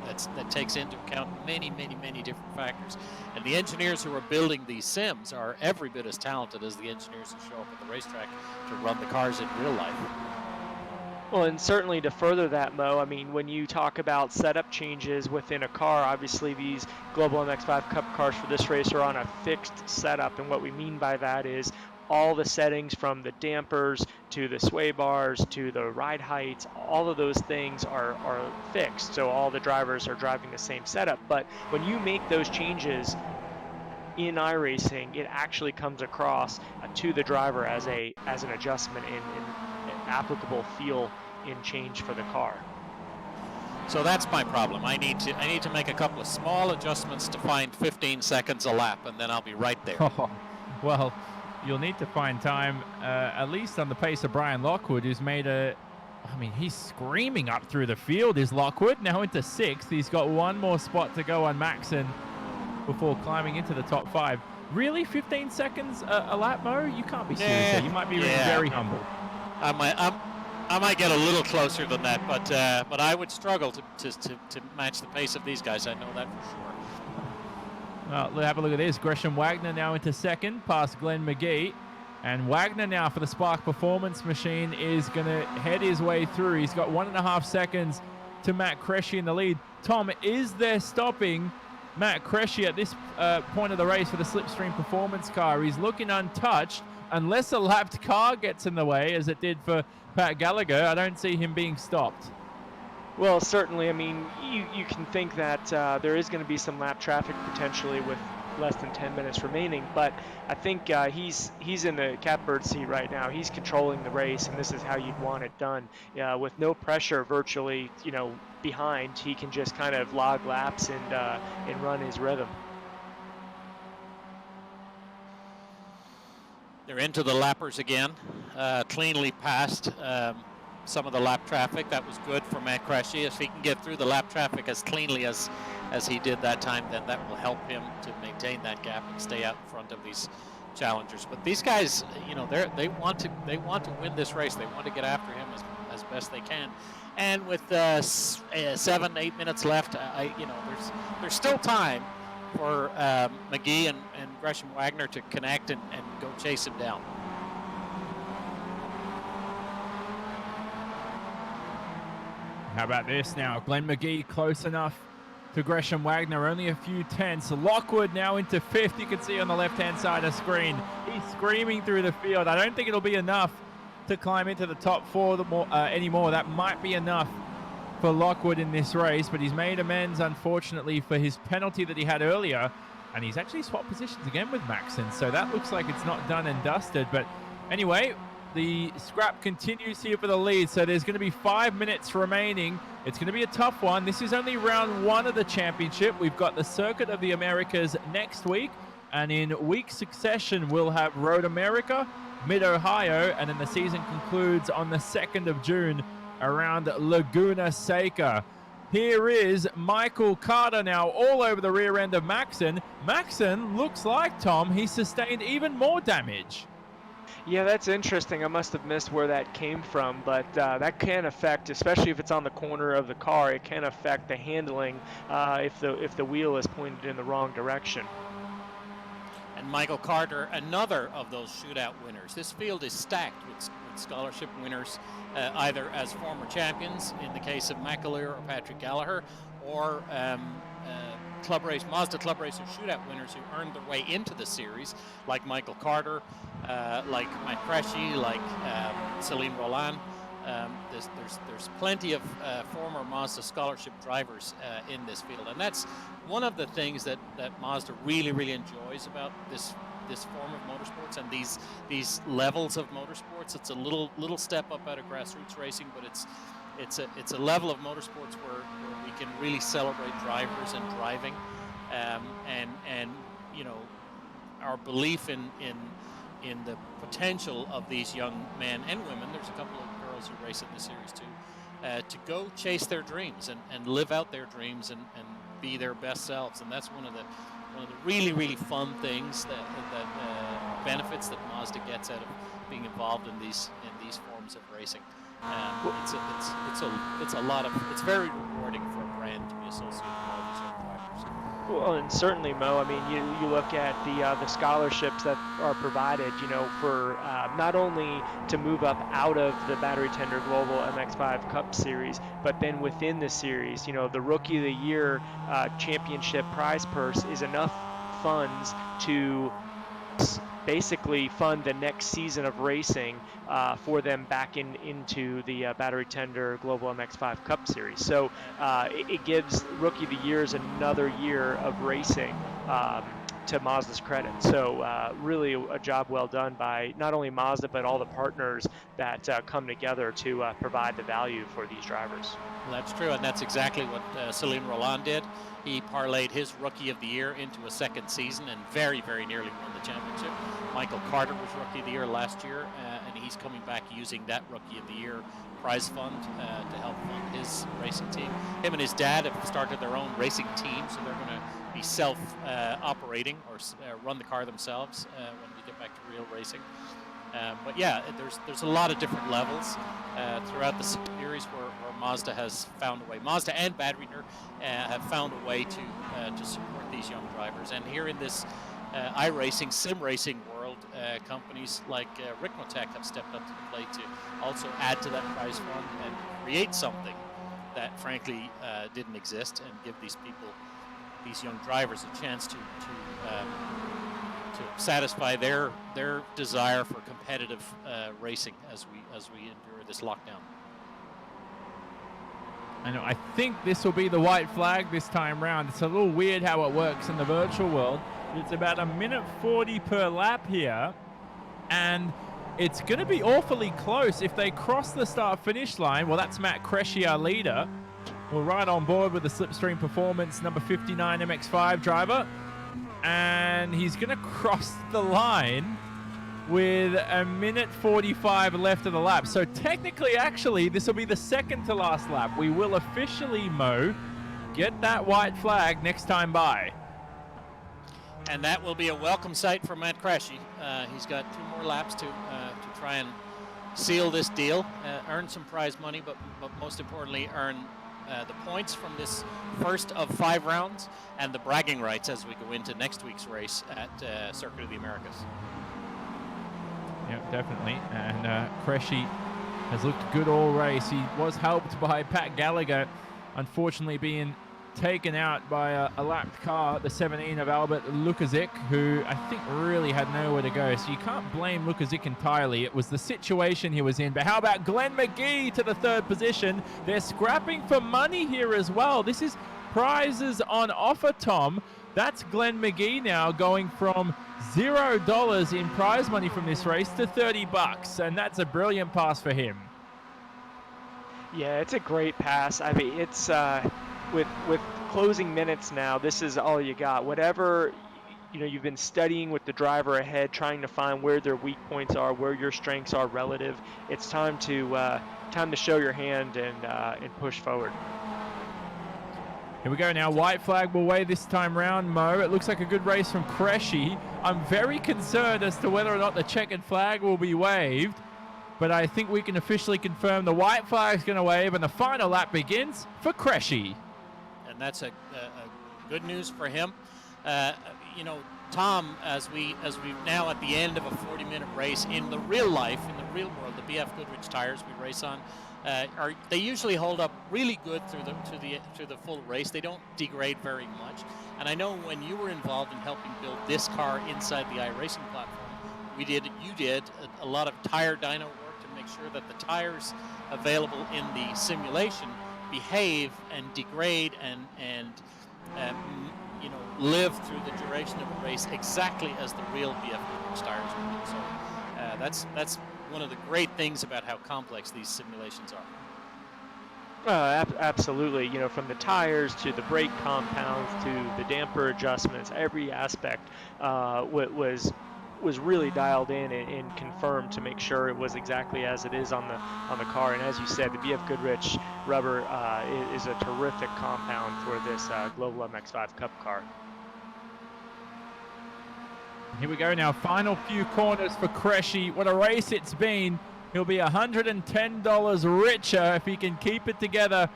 that takes into account many different factors. And the engineers who are building these sims are every bit as talented as the engineers who show up at the racetrack to run the cars in real life. Well, and certainly to further that, Mo, I mean, when you talk about setup changes within a car, obviously these Global MX5 Cup cars for this race are on a fixed setup. And what we mean by that is all the settings from the dampers to the sway bars to the ride heights, all of those things are fixed. So all the drivers are driving the same setup. But when you make those changes in iRacing, it actually comes across to the driver as an adjustment in applicable feel in change for the car. So that's my problem. I need to make a couple of small adjustments to find 15 seconds a lap, and then I'll be right there. Oh, well, you'll need to find time, at least on the pace of Brian Lockwood, who's made he's screaming up through the field, is Lockwood, now into 6th. He's got one more spot to go on Maxon before climbing into the top 5. Really, 15 seconds a lap, Mo? You can't be serious there. You might be very humble. I might get a little closer than that, but I would struggle to match the pace of these guys. I know that for sure. Well, let's have a look at this. Gresham Wagner now into 2nd, past Glenn McGee. And Wagner now for the Spark Performance Machine is going to head his way through. He's got 1.5 seconds to Matt Cresci in the lead. Tom, is there stopping Matt Cresci at this point of the race for the Slipstream Performance car? He's looking untouched. Unless a lapped car gets in the way, as it did for Pat Gallagher, I don't see him being stopped. Well, certainly. I mean, you can think that there is going to be some lap traffic potentially with less than 10 minutes remaining, but I think he's in the catbird seat right now. He's controlling the race, and this is how you'd want it done. With no pressure virtually, behind, he can just kind of log laps and run his rhythm. They're into the lappers again, cleanly passed some of the lap traffic. That was good for Matt Cresci. If he can get through the lap traffic as cleanly as he did that time, then that will help him to maintain that gap and stay out in front of these challengers. But these guys, they want to win this race. They want to get after him as best they can. And with 7-8 minutes left, there's still time for McGee and Gresham Wagner to connect and go chase him down. How about this now? Glenn McGee close enough to Gresham Wagner, only a few tenths. Lockwood now into 5th. You can see on the left-hand side of the screen. He's screaming through the field. I don't think it'll be enough to climb into the top 4 anymore. That might be enough for Lockwood in this race, but he's made amends, unfortunately, for his penalty that he had earlier, and he's actually swapped positions again with Maxon, so that looks like it's not done and dusted. But anyway, the scrap continues here for the lead, so there's going to be 5 minutes remaining. It's going to be a tough one. This is only round 1 of the championship. We've got the Circuit of the Americas next week, and in week succession, we'll have Road America, Mid-Ohio, and then the season concludes on the 2nd of June around Laguna Seca. Here is Michael Carter now all over the rear end of Maxon. Maxon looks like, Tom, he sustained even more damage. Yeah, that's interesting. I must have missed where that came from, but that can affect, especially if it's on the corner of the car, it can affect the handling if the wheel is pointed in the wrong direction. And Michael Carter, another of those shootout winners. This field is stacked with scholarship winners, either as former champions, in the case of McAleer or Patrick Gallagher, or Mazda Club Racer shootout winners who earned their way into the series, like Michael Carter, like Matt Cresci, like Celine Roland. There's plenty of former Mazda scholarship drivers in this field, and that's one of the things that Mazda really enjoys about this form of motorsports and these levels of motorsports. It's a little step up out of grassroots racing, but it's a level of motorsports where we can really celebrate drivers and driving, and you know, our belief in the potential of these young men and women. There's a couple of girls who race in the series too, to go chase their dreams and live out their dreams and be their best selves. And that's one of the really fun things that benefits that Mazda gets out of being involved in these forms of racing. It's very rewarding for a brand to be associated with all these young drivers. Well, and certainly, Mo, I mean, you look at the scholarships that are provided, you know, for not only to move up out of the Battery Tender Global MX-5 Cup Series, but then within the series, you know, the Rookie of the Year championship prize purse is enough funds to basically fund the next season of racing for them back into the Battery Tender Global MX-5 Cup Series. So it gives Rookie of the Years another year of racing to Mazda's credit. So really a job well done by not only Mazda, but all the partners that come together to provide the value for these drivers. Well, that's true, and that's exactly what Celine Roland did. He parlayed his Rookie of the Year into a second season and very nearly won the championship. Michael Carter was Rookie of the Year last year, and he's coming back using that Rookie of the Year prize fund to help fund his racing team. Him and his dad have started their own racing team, so they're going to be self-operating or run the car themselves when we get back to real racing. But yeah, there's a lot of different levels throughout the series where Mazda has found a way. Mazda and Badwiener have found a way to support these young drivers. And here in this iRacing, sim racing world, companies like Ricmotech have stepped up to the plate to also add to that prize fund and create something that frankly didn't exist, and give these people, these young drivers, a chance to satisfy their desire for competitive racing as we endure this lockdown. I know. I think this will be the white flag this time round. It's a little weird how it works in the virtual world. It's about 1:40 per lap here, and it's going to be awfully close if they cross the start-finish line. Well, that's Matt Cresci, our leader. We're right on board with the Slipstream Performance number 59 MX-5 driver, and he's going to cross the line with 1:45 left of the lap. So technically, actually, this will be the second to last lap. We will officially, Mo, get that white flag next time by. And that will be a welcome sight for Matt Cresci. He's got 2 more laps to try and seal this deal, earn some prize money, but most importantly, earn the points from this first of 5 rounds and the bragging rights as we go into next week's race at Circuit of the Americas. Yeah, definitely. And Cresci has looked good all race. He was helped by Pat Gallagher, unfortunately being taken out by a lapped car, the 17 of Albert Lukazic, who I think really had nowhere to go. So you can't blame Lukazic entirely. It was the situation he was in. But how about Glenn McGee to the 3rd position? They're scrapping for money here as well. This is prizes on offer, Tom. That's Glenn McGee now going from $0 in prize money from this race to $30, and that's a brilliant pass for him. Yeah, it's a great pass. I mean, it's with closing minutes now, this is all you got. Whatever, you know, you've been studying with the driver ahead, trying to find where their weak points are, where your strengths are relative. It's time to show your hand and push forward. Here we go now. White flag will wave this time round, Mo. It looks like a good race from Cressy. I'm very concerned as to whether or not the checkered flag will be waved, but I think we can officially confirm the white flag is going to wave, and the final lap begins for Cressy. And that's a good news for him. You know, Tom, as we now at the end of a 40-minute race in the real life, in the real world, the BF Goodrich tires we race on, they usually hold up really good through the full race. They don't degrade very much. And I know when you were involved in helping build this car inside the iRacing platform, you did a lot of tire dyno work to make sure that the tires available in the simulation behave and degrade and you know, live through the duration of a race exactly as the real BF Goodrich tires would. So that's one of the great things about how complex these simulations are. Absolutely. You know, from the tires to the brake compounds to the damper adjustments, every aspect was really dialed in and confirmed to make sure it was exactly as it is on the car. And as you said, the BF Goodrich rubber is a terrific compound for this Global MX-5 Cup car. Here we go now. Final few corners for Cressy. What a race it's been. He'll be $110 richer if he can keep it together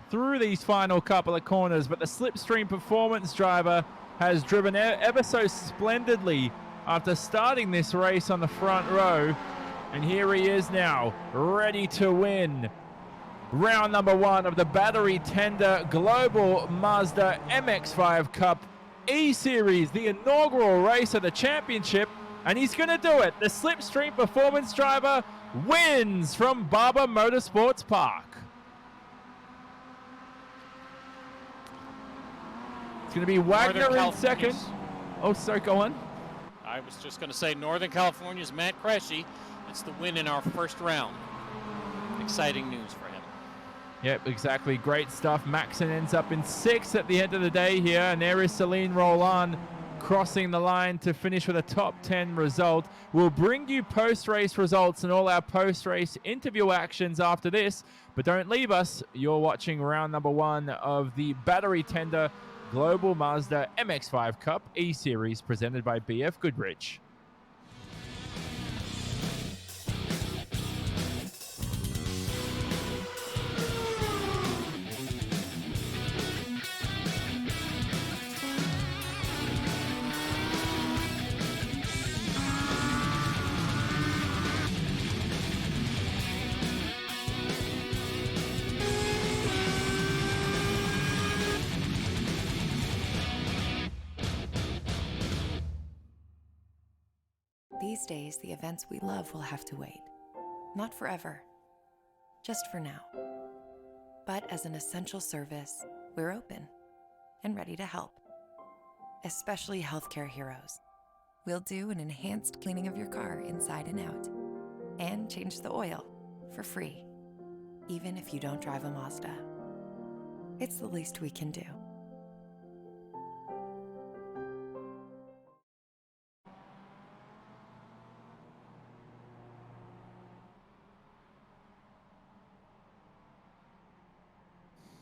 through these final couple of corners. But the Slipstream Performance driver has driven ever so splendidly after starting this race on the front row. And here he is now, ready to win round number 1 of the battery tender Global Mazda MX-5 Cup eSeries, the inaugural race of the championship. And he's going to do it. The Slipstream Performance driver wins from Barber Motorsports Park. It's going to be Wagner in second. Oh, sorry, go on. I was just going to say Northern California's Matt Cressy. It's the win in our first round. Exciting news for him. Yep, exactly. Great stuff. Maxon ends up in 6th at the end of the day here. And there is Celine Roland crossing the line to finish with a top 10 result. We'll bring you post-race results and all our post-race interview actions after this. But don't leave us. You're watching round number 1 of the battery tender Global Mazda MX-5 Cup eSeries presented by BF Goodrich. These days, the events we love will have to wait. Not forever, just for now. But as an essential service, we're open and ready to help. Especially healthcare heroes. We'll do an enhanced cleaning of your car inside and out. And change the oil for free, even if you don't drive a Mazda. It's the least we can do.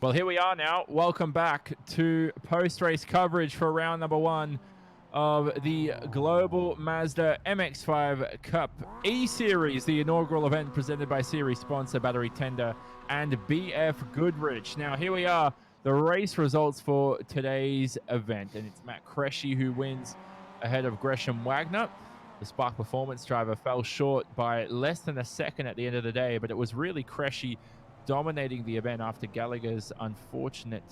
Well, here we are now. Welcome back to post-race coverage for round number 1 of the Global Mazda MX-5 Cup eSeries, the inaugural event presented by series sponsor Battery Tender and BF Goodrich. Now, here we are, the race results for today's event, and it's Matt Cressy who wins ahead of Gresham Wagner. The Spark Performance driver fell short by less than a second at the end of the day, but it was really Cressy dominating the event after Gallagher's unfortunate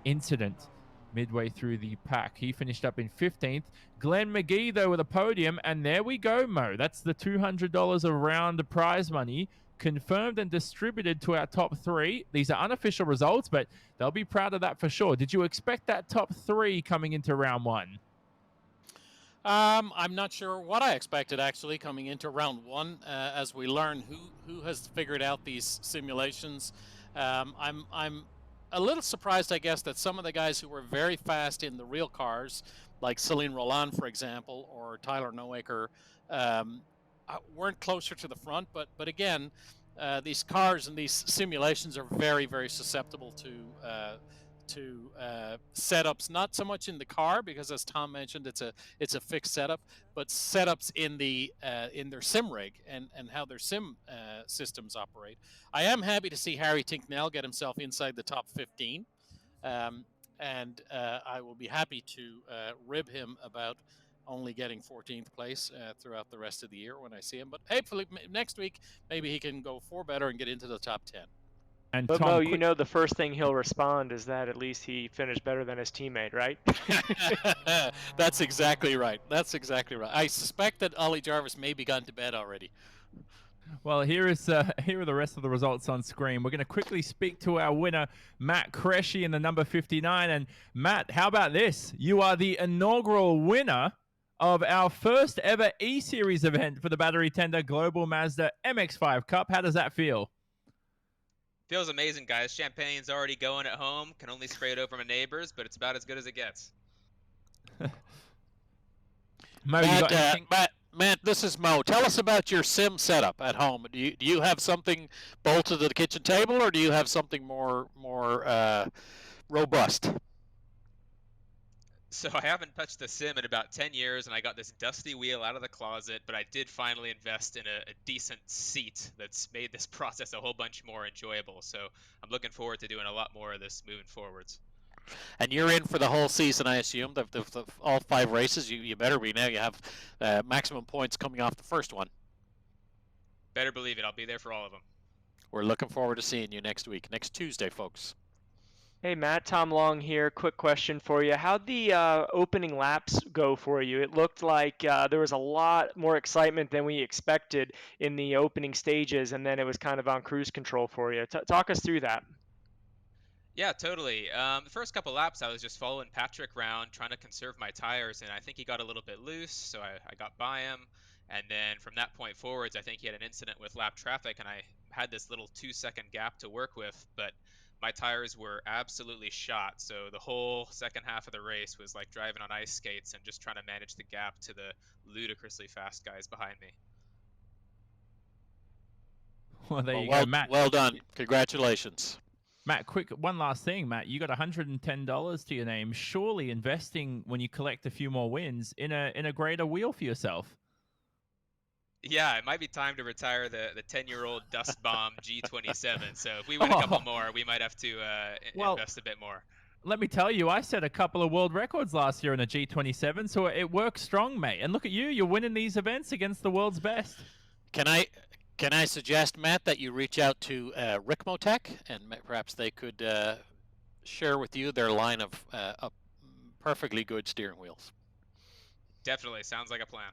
incident midway through the pack. He finished up in 15th. Glenn McGee, though, with a podium. And there we go, Mo. That's the $200 of round prize money confirmed and distributed to our top 3. These are unofficial results, but they'll be proud of that for sure. Did you expect that top 3 coming into round 1? I'm not sure what I expected actually coming into round 1 as we learn who has figured out these simulations. I'm a little surprised, I guess, that some of the guys who were very fast in the real cars, like Celine Roland, for example, or Tyler Noaker, weren't closer to the front. But again, these cars and these simulations are very, very susceptible to setups, not so much in the car, because as Tom mentioned, it's a fixed setup, but setups in their sim rig and how their sim systems operate. I am happy to see Harry Tinknell get himself inside the top 15, and I will be happy to rib him about only getting 14th place throughout the rest of the year when I see him. But hopefully next week, maybe he can go 4 better and get into the top 10. And But Tom, Mo, you know the first thing he'll respond is that at least he finished better than his teammate, right? That's exactly right. That's exactly right. I suspect that Ollie Jarvis may be gone to bed already. Well, here are the rest of the results on screen. We're going to quickly speak to our winner, Matt Cresci, in the number 59. And Matt, how about this? You are the inaugural winner of our first ever eSeries event for the Battery Tender Global Mazda MX-5 Cup. How does that feel? Feels amazing, guys. Champagne's already going at home. Can only spray it over my neighbors, but it's about as good as it gets. Mo, you got anything? Matt, this is Mo. Tell us about your sim setup at home. Do you have something bolted to the kitchen table, or do you have something more robust? So I haven't touched the sim in about 10 years, and I got this dusty wheel out of the closet, but I did finally invest in a decent seat that's made this process a whole bunch more enjoyable. So I'm looking forward to doing a lot more of this moving forwards. And you're in for the whole season, I assume. All 5 races, you better be now. You have maximum points coming off the first one. Better believe it. I'll be there for all of them. We're looking forward to seeing you next week, next Tuesday, folks. Hey Matt, Tom Long here. Quick question for you. How'd the opening laps go for you? It looked like there was a lot more excitement than we expected in the opening stages, and then it was kind of on cruise control for you. Talk us through that. Yeah, totally. The first couple laps, I was just following Patrick around, trying to conserve my tires, and I think he got a little bit loose, so I got by him. And then from that point forwards, I think he had an incident with lap traffic, and I had this little 2-second gap to work with, but my tires were absolutely shot. So the whole second half of the race was like driving on ice skates and just trying to manage the gap to the ludicrously fast guys behind me. Well, there you go, Matt. Well done. Congratulations. Matt, quick, one last thing, Matt. You got $110 to your name. Surely investing when you collect a few more wins in a greater wheel for yourself. Yeah, it might be time to retire the 10-year-old Dust Bomb G27. So if we win a couple more, we might have to invest a bit more. Let me tell you, I set a couple of world records last year in a G27, so it works strong, mate. And look at you, you're winning these events against the world's best. Can I suggest, Matt, that you reach out to Ricmotech, and perhaps they could share with you their line of perfectly good steering wheels? Definitely. Sounds like a plan.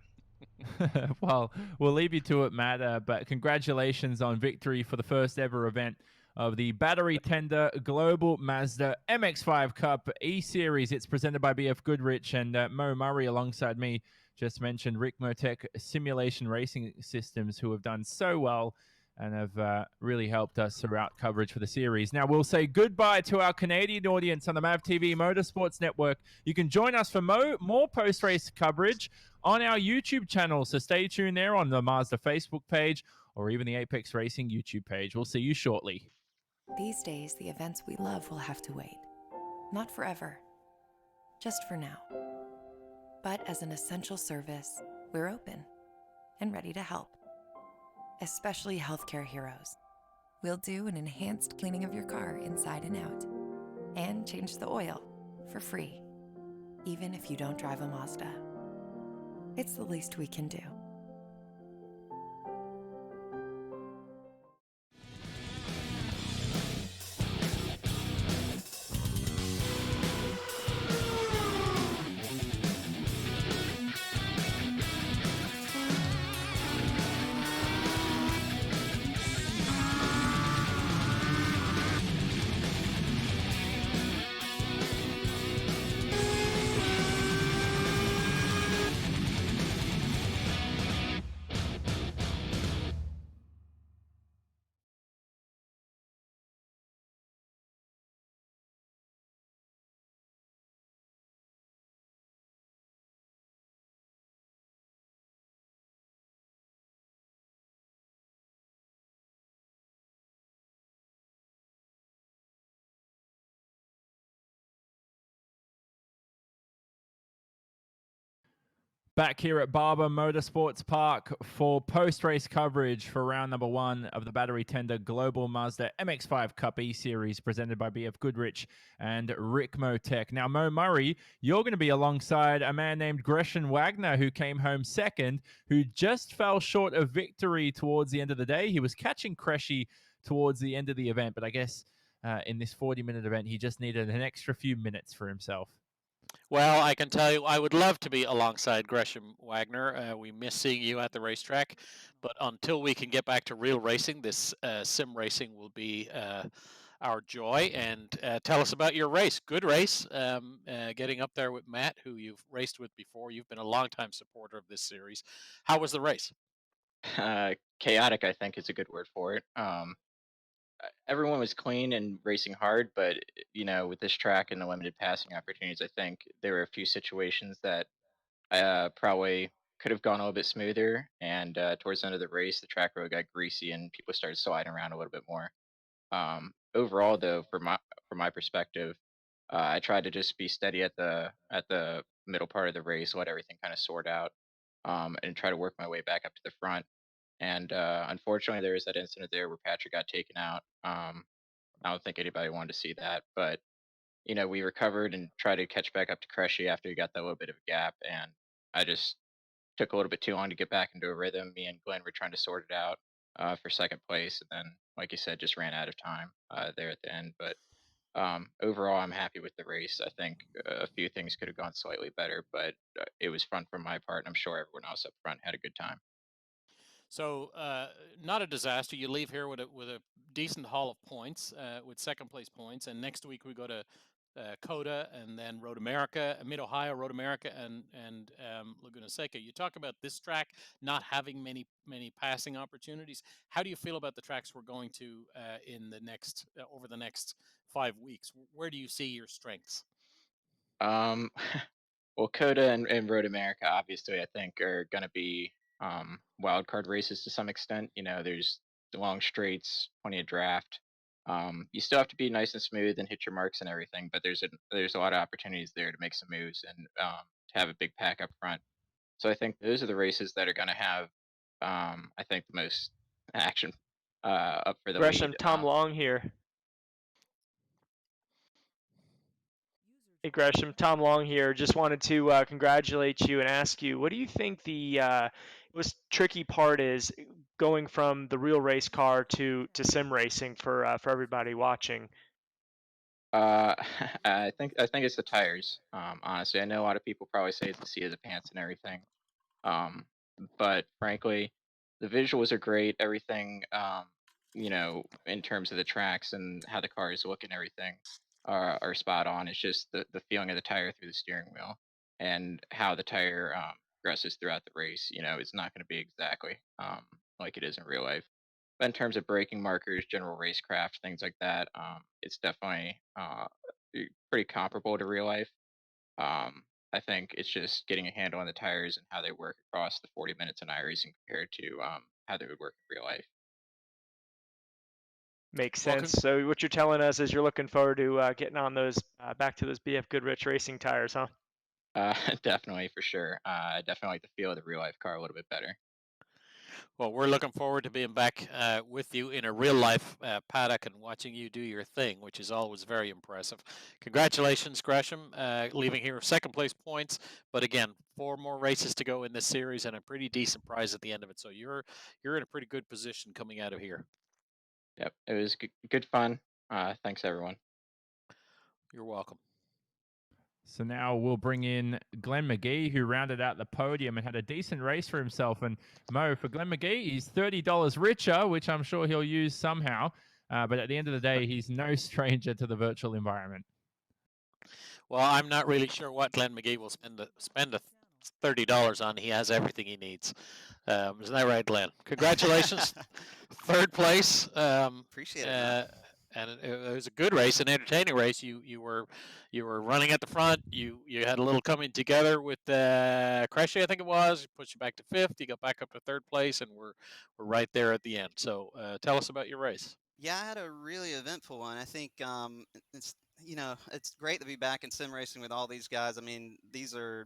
Well, we'll leave you to it, Matt. But congratulations on victory for the first ever event of the Battery Tender Global Mazda MX-5 Cup eSeries. It's presented by BF Goodrich, and Mo Murray alongside me just mentioned Ricmotech Simulation Racing Systems, who have done so well and have really helped us throughout coverage for the series. Now, we'll say goodbye to our Canadian audience on the MAV TV Motorsports Network. You can join us for more post-race coverage on our YouTube channel, so stay tuned there on the Mazda Facebook page or even the Apex Racing YouTube page. We'll see you shortly. These days, the events we love will have to wait. Not forever, just for now. But as an essential service, we're open and ready to help. Especially healthcare heroes. We'll do an enhanced cleaning of your car inside and out, and change the oil for free, even if you don't drive a Mazda. It's the least we can do. Back here at Barber Motorsports Park for post-race coverage for round number 1 of the battery tender Global Mazda MX-5 Cup E-Series presented by BF Goodrich and Rick Motec. Now, Mo Murray, you're going to be alongside a man named Gresham Wagner who came home second, who just fell short of victory towards the end of the day. He was catching Cressy towards the end of the event, but I guess in this 40-minute event, he just needed an extra few minutes for himself. Well, I can tell you, I would love to be alongside Gresham Wagner. We miss seeing you at the racetrack, but until we can get back to real racing, this sim racing will be our joy. And tell us about your race. Good race, getting up there with Matt, who you've raced with before. You've been a longtime supporter of this series. How was the race? Chaotic, I think, is a good word for it. Everyone was clean and racing hard, but with this track and the limited passing opportunities, I think there were a few situations that probably could have gone a little bit smoother. And towards the end of the race, the track road got greasy and people started sliding around a little bit more. Overall, though, from my perspective, I tried to just be steady at the middle part of the race, let everything kind of sort out, and try to work my way back up to the front. And unfortunately, there was that incident there where Patrick got taken out. I don't think anybody wanted to see that, but we recovered and tried to catch back up to Cressy after he got that little bit of a gap, and I just took a little bit too long to get back into a rhythm. Me and Glenn were trying to sort it out for second place, and then, like you said, just ran out of time there at the end. But overall, I'm happy with the race. I think a few things could have gone slightly better, but it was fun from my part, and I'm sure everyone else up front had a good time. So, not a disaster. You leave here with a decent haul of points, with second place points, and next week we go to Coda, and then Road America, Mid Ohio, Road America, and Laguna Seca. You talk about this track not having many passing opportunities. How do you feel about the tracks we're going to in the next over the next 5 weeks? Where do you see your strengths? Um, well, Coda and Road America, obviously, I think are going to be wild card races to some extent. There's the long straights, plenty of draft. You still have to be nice and smooth and hit your marks and everything, but there's a lot of opportunities there to make some moves and to have a big pack up front. So I think those are the races that are going to have, I think, the most action up for the Gresham, lead. Tom Long here. Hey Gresham, Tom Long here. Just wanted to congratulate you and ask you, what do you think the most tricky part is going from the real race car to sim racing for everybody watching? Uh, I think it's the tires. Honestly, I know a lot of people probably say it's the seat of the pants and everything. Um, but frankly, the visuals are great. Everything, in terms of the tracks and how the cars look and everything, are spot on. It's just the feeling of the tire through the steering wheel and how the tire progresses throughout the race. It's not going to be exactly like it is in real life. But in terms of braking markers, general racecraft, things like that, it's definitely pretty comparable to real life. I think it's just getting a handle on the tires and how they work across the 40 minutes in iRacing compared to how they would work in real life. Makes Well, sense. So what you're telling us is you're looking forward to getting on those back to those BF Goodrich racing tires, huh? Definitely, for sure. I definitely like the feel of the real life car a little bit better. Well, we're looking forward to being back with you in a real life paddock and watching you do your thing, which is always very impressive. Congratulations, Gresham, leaving here second place points. But again, 4 more races to go in this series and a pretty decent prize at the end of it. So you're in a pretty good position coming out of here. Yep, it was good fun. Thanks, everyone. You're welcome. So now we'll bring in Glenn McGee, who rounded out the podium and had a decent race for himself. And Mo, for Glenn McGee, he's $30 richer, which I'm sure he'll use somehow. But at the end of the day, he's no stranger to the virtual environment. Well, I'm not really sure what Glenn McGee will spend $30 on. He has everything he needs. Isn't that right, Glenn? Congratulations, third place. Appreciate it. And it was a good race, an entertaining race. You were running at the front. You had a little coming together with Cressy, I think it was. Pushed you back to fifth. You got back up to third place, and we're right there at the end. So tell us about your race. Yeah, I had a really eventful one. I think it's it's great to be back in sim racing with all these guys. I mean, these are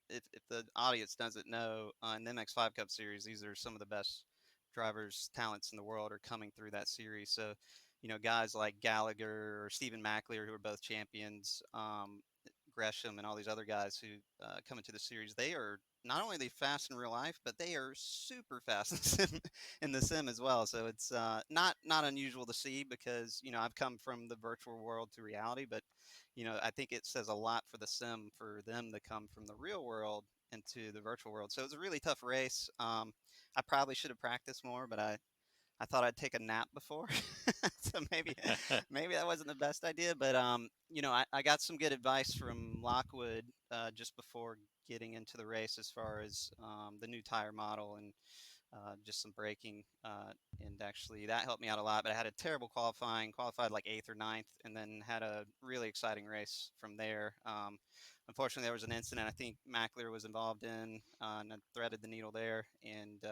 if the audience doesn't know, in the MX5 Cup Series, these are some of the best drivers, talents in the world are coming through that series. So, guys like Gallagher or Stephen McAleer, who are both champions, Gresham, and all these other guys who come into the series, they are not only are they fast in real life, but they are super fast in the sim as well. So it's not unusual to see because I've come from the virtual world to reality, but I think it says a lot for the sim for them to come from the real world into the virtual world. So it was a really tough race. I probably should have practiced more, but I thought I'd take a nap before, so maybe that wasn't the best idea. But I got some good advice from Lockwood just before getting into the race as far as the new tire model and just some braking, and actually that helped me out a lot. But I had a terrible qualified like 8th or 9th, and then had a really exciting race from there. Unfortunately, there was an incident I think Mackler was involved in, and threaded the needle there, and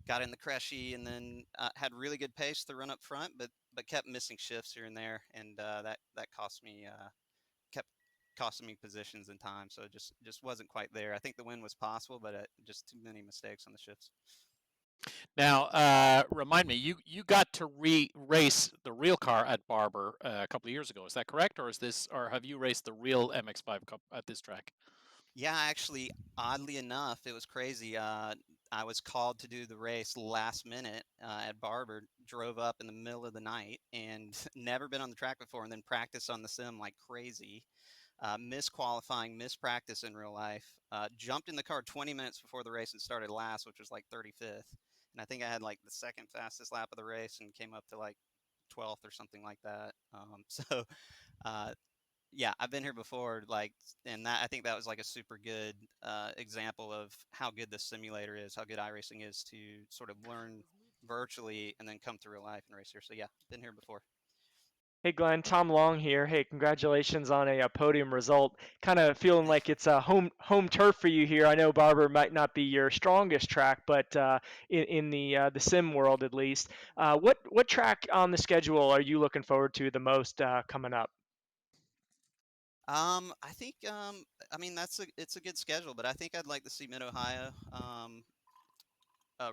got in the Creshy, and then had really good pace to run up front, but kept missing shifts here and there, and that kept costing me positions and time. So it just wasn't quite there. I think the win was possible, but just too many mistakes on the shifts. Now, remind me, you got to race the real car at Barber a couple of years ago. Is that correct, or have you raced the real MX5 Cup at this track? Yeah, actually, oddly enough, it was crazy. I was called to do the race last minute at Barber, drove up in the middle of the night, and never been on the track before, and then practiced on the sim like crazy. Missed qualifying, missed practice in real life. Jumped in the car 20 minutes before the race and started last, which was like 35th. And I think I had like the second fastest lap of the race and came up to like 12th or something like that. So uh, yeah, I've been here before, like, and that I think that was like a super good example of how good the simulator is, how good iRacing is to sort of learn virtually and then come to real life and race here. So yeah, been here before. Hey Glenn, Tom Long here. Hey, congratulations on a podium result. Kind of feeling like it's a home turf for you here. I know Barber might not be your strongest track, but in the sim world at least, what track on the schedule are you looking forward to the most coming up? I think I mean it's a good schedule, but I think I'd like to see Mid Ohio.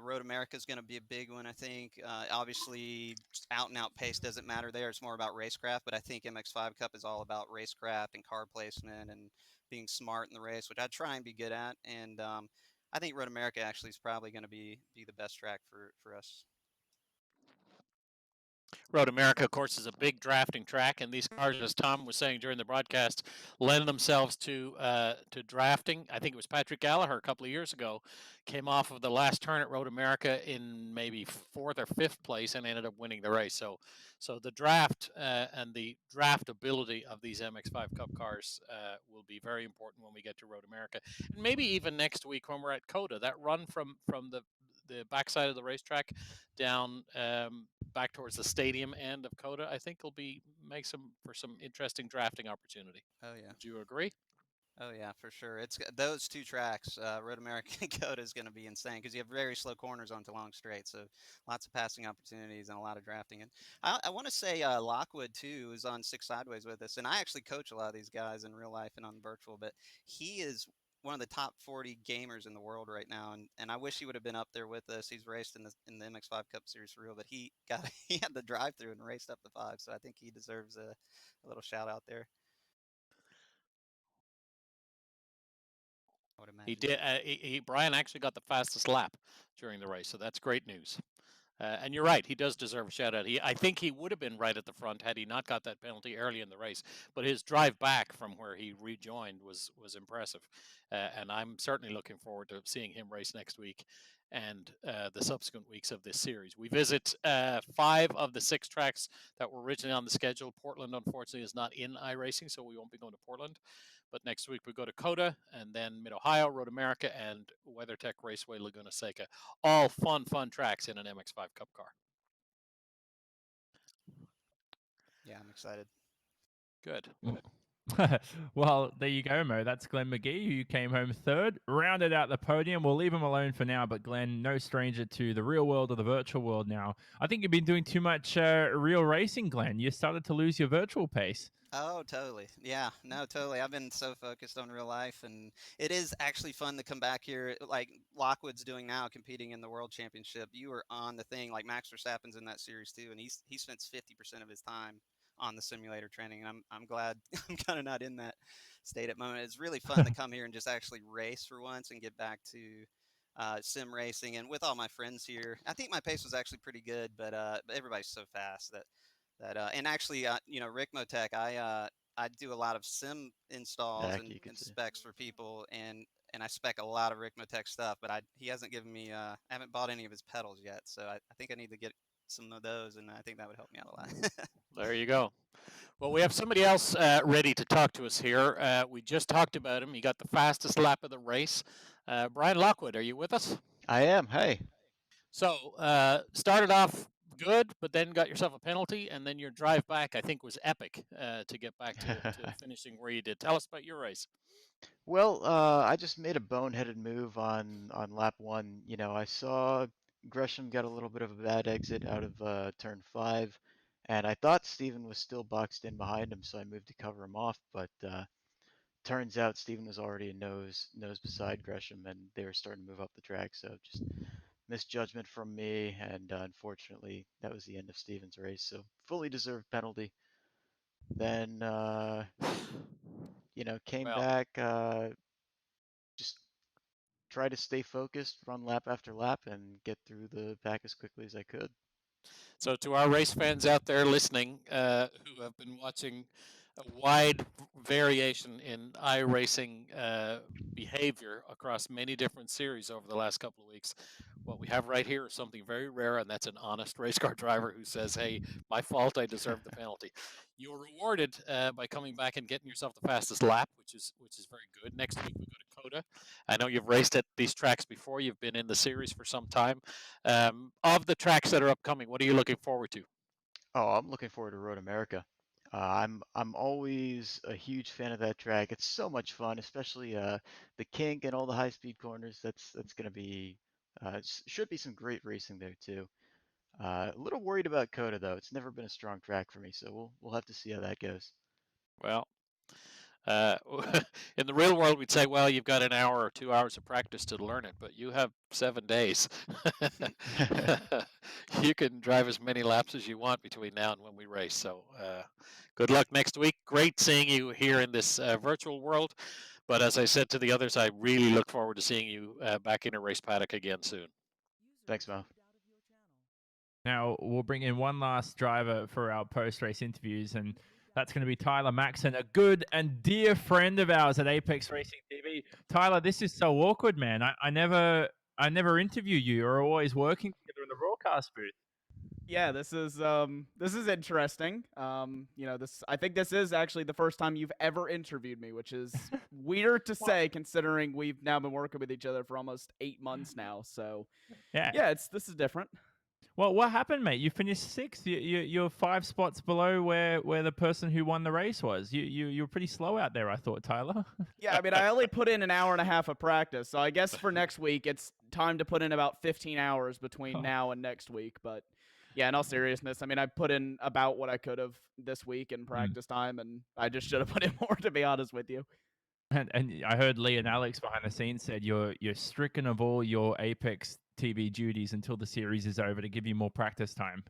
Road America is going to be a big one, I think. Obviously, out and out pace doesn't matter there. It's more about racecraft, but I think MX5 Cup is all about racecraft and car placement and being smart in the race, which I try and be good at. And I think Road America actually is probably going to be the best track for us. Road America, of course, is a big drafting track, and these cars, as Tom was saying during the broadcast, lend themselves to drafting. I think it was Patrick Gallagher a couple of years ago came off of the last turn at Road America in maybe 4th or 5th place and ended up winning the race. So the draft and the draftability of these MX5 Cup cars will be very important when we get to Road America, and maybe even next week when we're at COTA. That run from the backside of the racetrack down back towards the stadium end of COTA, I think will make for some interesting drafting opportunity. Oh yeah. Would you agree? Oh yeah, for sure. It's those two tracks, Road America and COTA, is going to be insane because you have very slow corners onto long straight, so lots of passing opportunities and a lot of drafting. And I want to say Lockwood too is on Six Sideways with us, and I actually coach a lot of these guys in real life and on virtual, but he is one of the top 40 gamers in the world right now, and I wish he would have been up there with us. He's raced in the MX5 Cup Series for real, but he had the drive through and raced up the 5, so I think he deserves a little shout out there. I would imagine. He did. Brian actually got the fastest lap during the race, so that's great news. And you're right, he does deserve a shout out. I think he would have been right at the front had he not got that penalty early in the race. But his drive back from where he rejoined was impressive, and I'm certainly looking forward to seeing him race next week and the subsequent weeks of this series. We visit 5 of the 6 tracks that were originally on the schedule. Portland, unfortunately, is not in iRacing, so we won't be going to Portland. But next week we go to COTA and then Mid Ohio, Road America, and WeatherTech Raceway, Laguna Seca. All fun tracks in an MX5 Cup car. Yeah, I'm excited. Good. Well, there you go, Mo. That's Glenn McGee, who came home third, rounded out the podium. We'll leave him alone for now, but Glenn, no stranger to the real world or the virtual world now. I think you've been doing too much real racing, Glenn. You started to lose your virtual pace. Oh, totally. Yeah, no, totally. I've been so focused on real life, and it is actually fun to come back here, like Lockwood's doing now, competing in the World Championship. You are on the thing, like Max Verstappen's in that series too, and he spends 50% of his time on the simulator training, and I'm glad I'm kind of not in that state at the moment. It's really fun to come here and just actually race for once and get back to sim racing, and with all my friends here. I think my pace was actually pretty good, but everybody's so fast that and actually Rick Motec, I do a lot of sim installs You could and see. specs for people, and I spec a lot of Rick Motec stuff, but he hasn't given me I haven't bought any of his pedals yet, so I think I need to get some of those, and I think that would help me out a lot. There you go. Well, we have somebody else ready to talk to us here. We just talked about him. He got the fastest lap of the race. Brian Lockwood, are you with us? I am. Hey. So, started off good, but then got yourself a penalty, and then your drive back, I think, was epic to get back to finishing where you did. Tell us about your race. Well, I just made a boneheaded move on lap one. You know, I saw Gresham got a little bit of a bad exit out of turn five, and I thought Steven was still boxed in behind him, so I moved to cover him off. But turns out Steven was already a nose beside Gresham, and they were starting to move up the track. So just misjudgment from me, and unfortunately, that was the end of Steven's race. So fully deserved penalty. Then came Well, back, just try to stay focused, run lap after lap, and get through the pack as quickly as I could. so to our race fans out there listening who have been watching a wide variation in iRacing behavior across many different series over the last couple of weeks, what we have right here is something very rare, and that's an honest race car driver who says, hey, my fault, I deserve the penalty. You were rewarded by coming back and getting yourself the fastest lap, which is very good. Next week we go to Coda. I know you've raced at these tracks before. You've been in the series for some time. Of the tracks that are upcoming, what are you looking forward to? Oh, I'm looking forward to Road America. I'm always a huge fan of that track. It's so much fun, especially the kink and all the high speed corners. That's gonna be should be some great racing there too. A little worried about Coda though. It's never been a strong track for me, so we'll have to see how that goes. Well, uh, in the real world, we'd say, well, you've got an hour or 2 hours of practice to learn it, but you have 7 days. You can drive as many laps as you want between now and when we race. So good luck next week. Great seeing you here in this virtual world. But as I said to the others, I really look forward to seeing you back in a race paddock again soon. Thanks, Mo. Now, we'll bring in one last driver for our post-race interviews, and that's going to be Tyler Maxon, a good and dear friend of ours at Apex Racing TV. Tyler, this is so awkward, man. I never interview you. You're always working together in the broadcast booth. Yeah, this is interesting. I think this is actually the first time you've ever interviewed me, which is weird to say considering we've now been working with each other for almost 8 months now. So yeah, this is different. Well, what happened, mate? You finished sixth. You're 5 spots below where the person who won the race was. You were pretty slow out there, I thought, Tyler. Yeah, I mean, I only put in an hour and a half of practice, so I guess for next week, it's time to put in about 15 hours between now and next week. But yeah, in all seriousness, I mean, I put in about what I could have this week in practice time, and I just should have put in more, to be honest with you. And I heard Lee and Alex behind the scenes said you're stricken of all your Apex TV duties until the series is over to give you more practice time,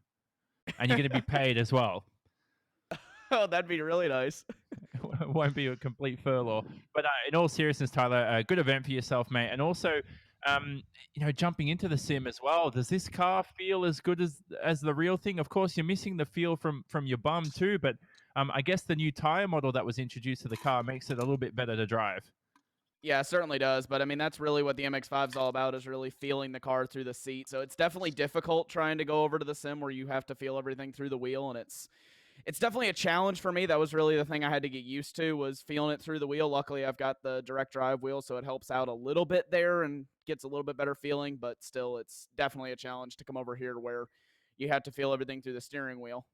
and you're going to be paid as well. Oh, that'd be really nice. It won't be a complete furlough. But in all seriousness, Tyler, a good event for yourself, mate. And also, jumping into the sim as well. Does this car feel as good as the real thing? Of course, you're missing the feel from your bum too, but I guess the new tire model that was introduced to the car makes it a little bit better to drive. Yeah, it certainly does. But I mean, that's really what the MX-5 is all about, is really feeling the car through the seat. So it's definitely difficult trying to go over to the sim where you have to feel everything through the wheel, and it's definitely a challenge for me. That was really the thing I had to get used to, was feeling it through the wheel. Luckily, I've got the direct drive wheel, so it helps out a little bit there and gets a little bit better feeling, but still, it's definitely a challenge to come over here where you have to feel everything through the steering wheel.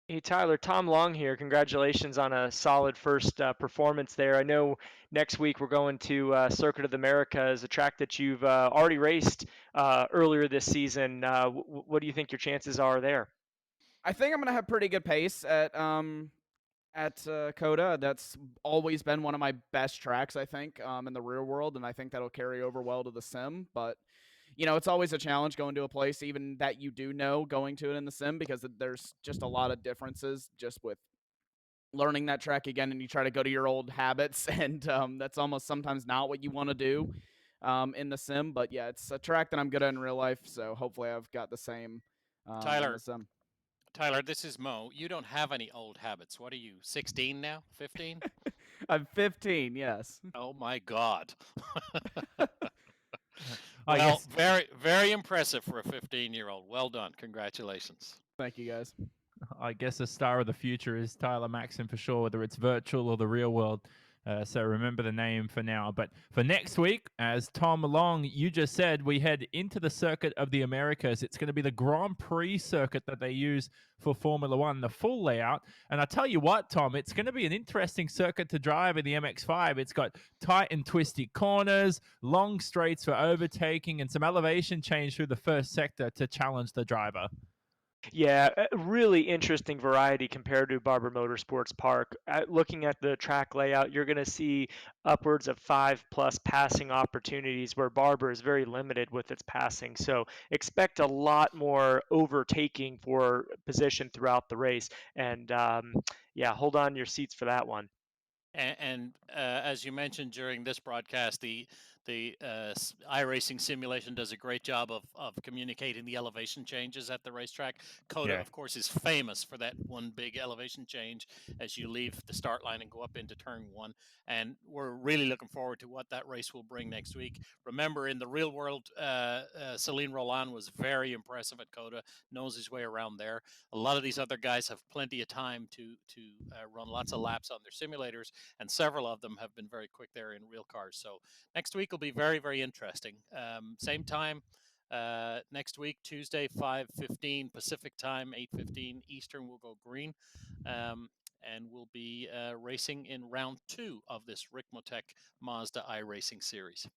Hey Tyler, Tom Long here. Congratulations on a solid first performance there. I know next week we're going to Circuit of the Americas, a track that you've already raced earlier this season. What do you think your chances are there? I think I'm gonna have pretty good pace at Coda. That's always been one of my best tracks, I think, in the real world, and I think that'll carry over well to the sim. But it's always a challenge going to a place even that you do know going to it in the sim, because there's just a lot of differences just with learning that track again, and you try to go to your old habits, and that's almost sometimes not what you want to do in the sim. But yeah, it's a track that I'm good at in real life, so hopefully I've got the same in the Tyler, sim. Tyler, this is Mo. You don't have any old habits. What are you, 16 now? 15? I'm 15, yes. Oh my God. I Well, guess very, very impressive for a 15-year-old. Well done. Congratulations. Thank you, guys. I guess the star of the future is Tyler Maxson for sure, whether it's virtual or the real world. So remember the name for now. But for next week, as Tom Long, you just said, we head into the Circuit of the Americas. It's going to be the Grand Prix circuit that they use for Formula One, the full layout. And I tell you what, Tom, it's going to be an interesting circuit to drive in the MX-5. It's got tight and twisty corners, long straights for overtaking, and some elevation change through the first sector to challenge the driver. Yeah, a really interesting variety compared to Barber Motorsports Park. Looking at the track layout, you're going to see upwards of 5+ passing opportunities, where Barber is very limited with its passing. So expect a lot more overtaking for position throughout the race. And yeah, hold on to your seats for that one. And as you mentioned during this broadcast, the iRacing simulation does a great job of communicating the elevation changes at the racetrack. Coda, Yeah. of course, is famous for that one big elevation change as you leave the start line and go up into turn one. And we're really looking forward to what that race will bring next week. Remember, in the real world, Celine Roland was very impressive at Coda, knows his way around there. A lot of these other guys have plenty of time to run lots of laps on their simulators, and several of them have been very quick there in real cars. So next week will be very, very interesting. Same time next week, Tuesday, 5:15 Pacific time, 8:15 Eastern. We'll go green, and we'll be racing in round 2 of this Rick Motec Mazda iRacing series.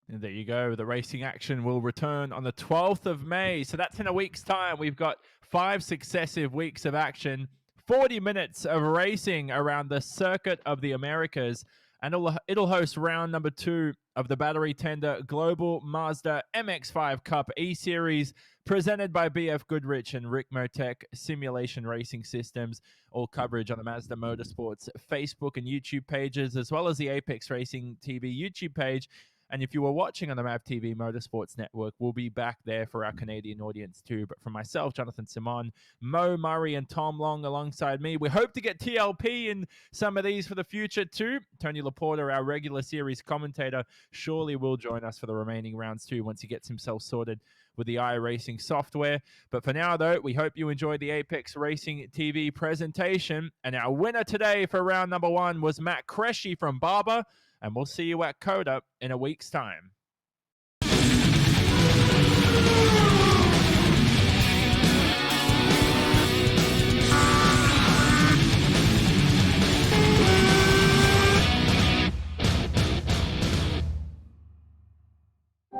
And there you go. The racing action will return on the 12th of May. So that's in a week's time. We've got 5 successive weeks of action, 40 minutes of racing around the Circuit of the Americas. And it'll host round number 2 of the Battery Tender Global Mazda MX-5 Cup eSeries, presented by BF Goodrich and Rick Motec Simulation Racing Systems. All coverage on the Mazda Motorsports Facebook and YouTube pages, as well as the Apex Racing TV YouTube page. And if you were watching on the MAV TV Motorsports Network, we'll be back there for our Canadian audience too. But for myself, Jonathan Simon, Mo Murray, and Tom Long alongside me, we hope to get TLP in some of these for the future too. Tony Laporta, our regular series commentator, surely will join us for the remaining rounds too once he gets himself sorted with the iRacing software. But for now, though, we hope you enjoyed the Apex Racing TV presentation. And our winner today for round number 1 was Matt Cresci from Barber. And we'll see you at Coda in a week's time.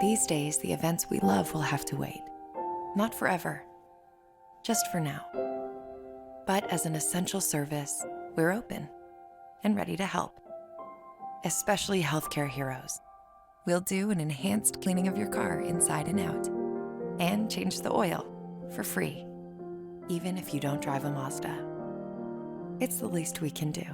These days, the events we love will have to wait. Not forever, just for now. But as an essential service, we're open and ready to help. Especially healthcare heroes. We'll do an enhanced cleaning of your car inside and out, and change the oil for free, even if you don't drive a Mazda. It's the least we can do.